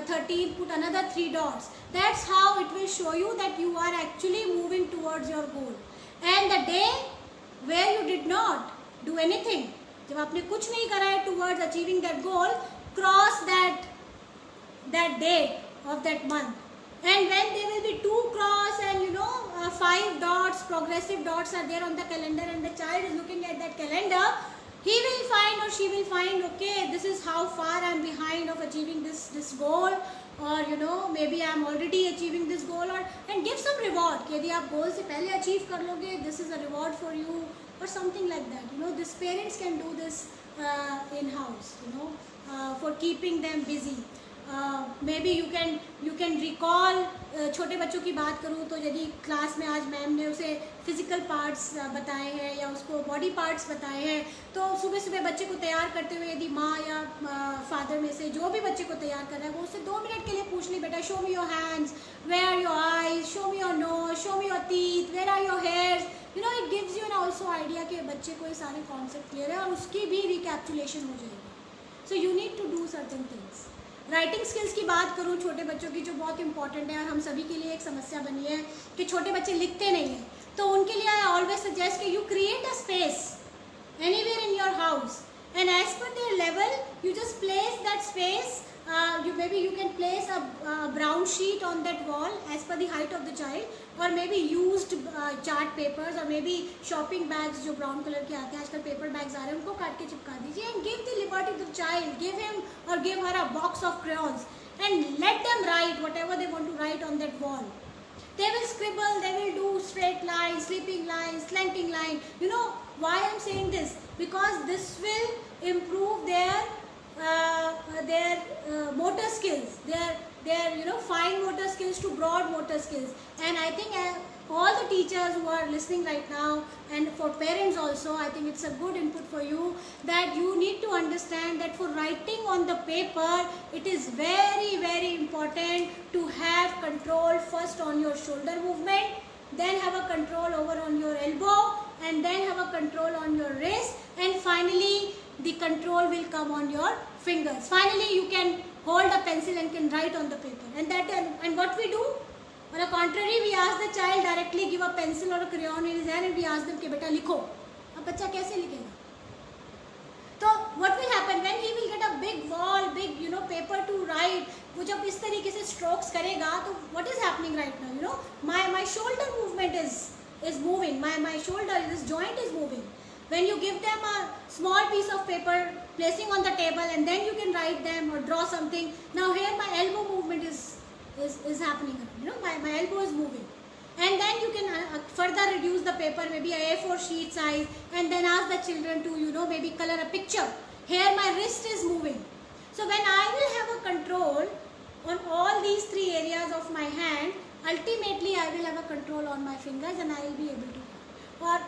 Speaker 1: 13th put another 3 dots. That's how it will show you that you are actually moving towards your goal. And the day where you did not do anything, जब आपने कुछ नहीं करा है towards achieving that goal, cross that date of that month. And when there will be 2 cross and 5 dots, progressive dots are there on the calendar, and the child is looking at that calendar, he will find or she will find, okay, this is how far I am behind of achieving this goal, or maybe I am already achieving this goal, and give some reward कि यदि आप goal से पहले achieve कर लोगे, this is a reward for you, or something like that. These parents can do this in house, for keeping them busy. Maybe you can recall, छोटे बच्चों की बात करूँ तो यदि क्लास में आज मैम ने उसे फिजिकल पार्ट्स बताए हैं या उसको बॉडी पार्ट्स बताए हैं, तो सुबह सुबह बच्चे को तैयार करते हुए यदि माँ या फादर में से जो भी बच्चे को तैयार कर रहा है वो उससे 2 मिनट के लिए पूछ ली, बेटा show me your hands, where are your eyes, show me your nose, show me your teeth, where are your hairs. It gives you an also idea कि बच्चे को ये सारे कॉन्सेप्ट क्लियर है और उसकी भी रिकैप्चुलेशन हो जाएगी. So you need to do certain things. Writing skills की बात करूँ छोटे बच्चों की, जो बहुत इंपॉर्टेंट है और हम सभी के लिए एक समस्या बनी है कि छोटे बच्चे लिखते नहीं हैं, तो उनके लिए आई ऑलवेज सजेस्ट कि you create a space anywhere in your house, and as per their level you just place that space. You can place a brown sheet on that wall as per the height of the child, or maybe used chart papers, or maybe shopping bags जो brown color के आते हैं, आजकल paper bags आ रहे हैं, उनको काट के चिपका दीजिए. And give the liberty to the child, give him or give her a box of crayons and let them write whatever they want to write on that wall. They will scribble, they will do straight lines, sleeping lines, slanting line. Why I'm saying this? Because this will improve their motor skills, their fine motor skills to broad motor skills. And I think all the teachers who are listening right now, and for parents also, I think it's a good input for you, that you need to understand that for writing on the paper, it is very, very important to have control first on your shoulder movement, then have a control over on your elbow, and then have a control on your wrist, and finally the control will come on your fingers. Finally you can hold a pencil and can write on the paper. And what we do, on the contrary, we ask the child directly, give a pencil or a crayon in his hand, and we ask them कि बेटा लिखो. अब बच्चा कैसे लिखेगा? तो what will happen when he will get a big wall, big paper to write, वो जब इस तरीके से strokes करेगा, तो what is happening right now? My shoulder movement is moving, my shoulder, this joint is moving. When you give them a small piece of paper, placing on the table, and then you can write them or draw something. Now here my elbow movement is happening. My elbow is moving, and then you can further reduce the paper, maybe a A4 sheet size, and then ask the children to maybe color a picture. Here my wrist is moving. So when I will have a control on all these 3 areas of my hand, ultimately I will have a control on my fingers, and I will be able to. और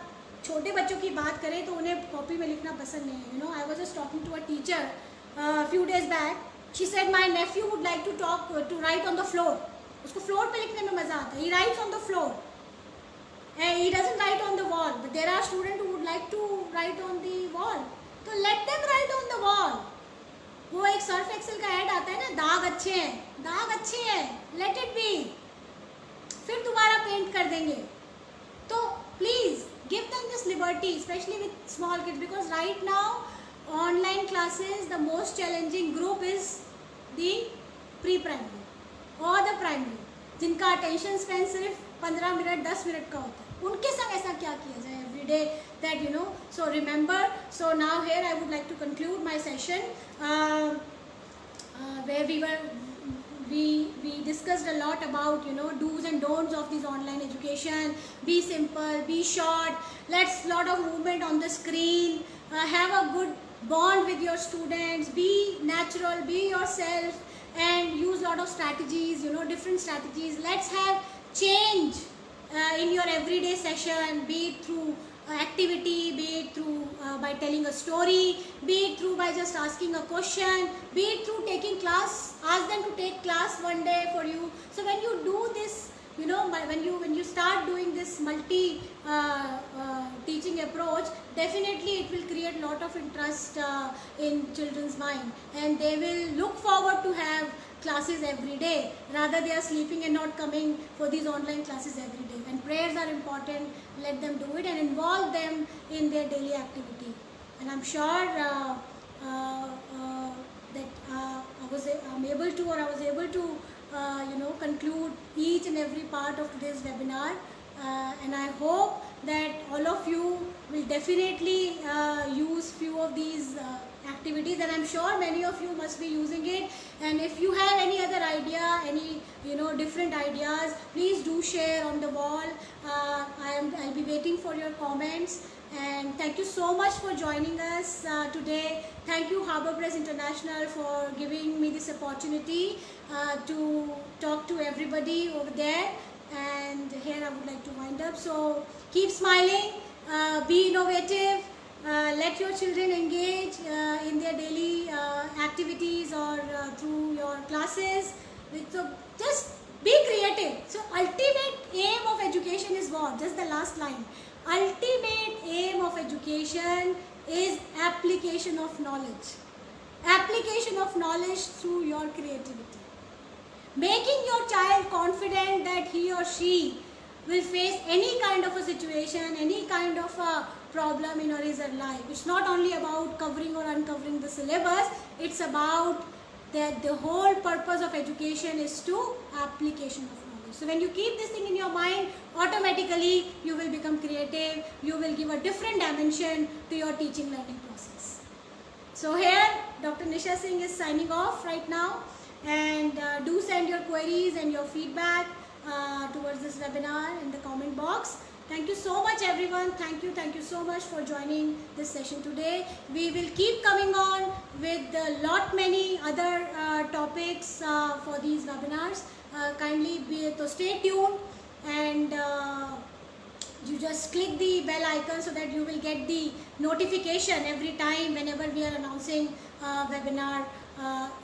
Speaker 1: छोटे बच्चों की बात करें तो उन्हें copy में लिखना पसंद नहीं है. I was just talking to a teacher few days back. She said my nephew would like to write on the floor. उसको फ्लोर पे लिखने में मज़ा आता है. He writes on the floor. And he doesn't write on the wall. But there are students who would like to write on the wall. तो let them write on the wall. वो एक Surf Excel का add आता है ना, दाग अच्छे हैं, let it be. फिर दोबारा पेंट कर देंगे. तो please give them this liberty, especially with small kids, because right now online classes, the most challenging group is the pre-primary or the primary, जिनका attention span सिर्फ 15 मिनट 10 मिनट का होता है. उनके संग ऐसा क्या किया जाए every day that so remember. So now here I would like to conclude my session where we we discussed a lot about, you know, do's and don'ts of this online education. Be simple, be short, let's lot of movement on the screen, have a good bond with your students, be natural, be yourself, and use lot of strategies, you know, different strategies. Let's have change in your everyday session, be it through activity, be it through by telling a story, be it through by just asking a question, be it through taking class, ask them to take class one day for you. So when you do this, you know, when you start doing this multi teaching approach, definitely it will create lot of interest in children's mind, and they will look forward to have classes every day, rather they are sleeping and not coming for these online classes every day. And prayers are important, let them do it and involve them in their daily activity. And I'm sure that I was able to you know, conclude each and every part of today's webinar, and I hope that all of you will definitely use few of these activities, and I'm sure many of you must be using it. And if you have any other idea, any, you know, different ideas, please do share on the wall. I'll be waiting for your comments. And thank you so much for joining us today. Thank you Harbour Press International for giving me this opportunity to talk to everybody over there. And here I would like to wind up. So keep smiling, be innovative, let your children engage in their daily activities or through your classes. So just be creative. So ultimate aim of education is what? Just the last line. Ultimate aim of education is application of knowledge. Application of knowledge through your creativity. Making your child confident that he or she will face any kind of a situation, any kind of a problem in his or her life. It's not only about covering or uncovering the syllabus, it's about that the whole purpose of education is to application of knowledge. So when you keep this thing in your mind, automatically you will become creative, you will give a different dimension to your teaching learning process. So here Dr. Nisha Singh is signing off right now, and do send your queries and your feedback towards this webinar in the comment box. Thank you so much everyone. Thank you so much for joining this session today. We will keep coming on with a lot many other topics for these webinars. So stay tuned, and you just click the bell icon so that you will get the notification every time whenever we are announcing a webinar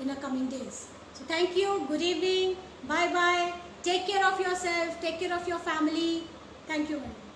Speaker 1: in the coming days. So thank you, good evening, bye bye, take care of yourself, take care of your family. Thank you very much.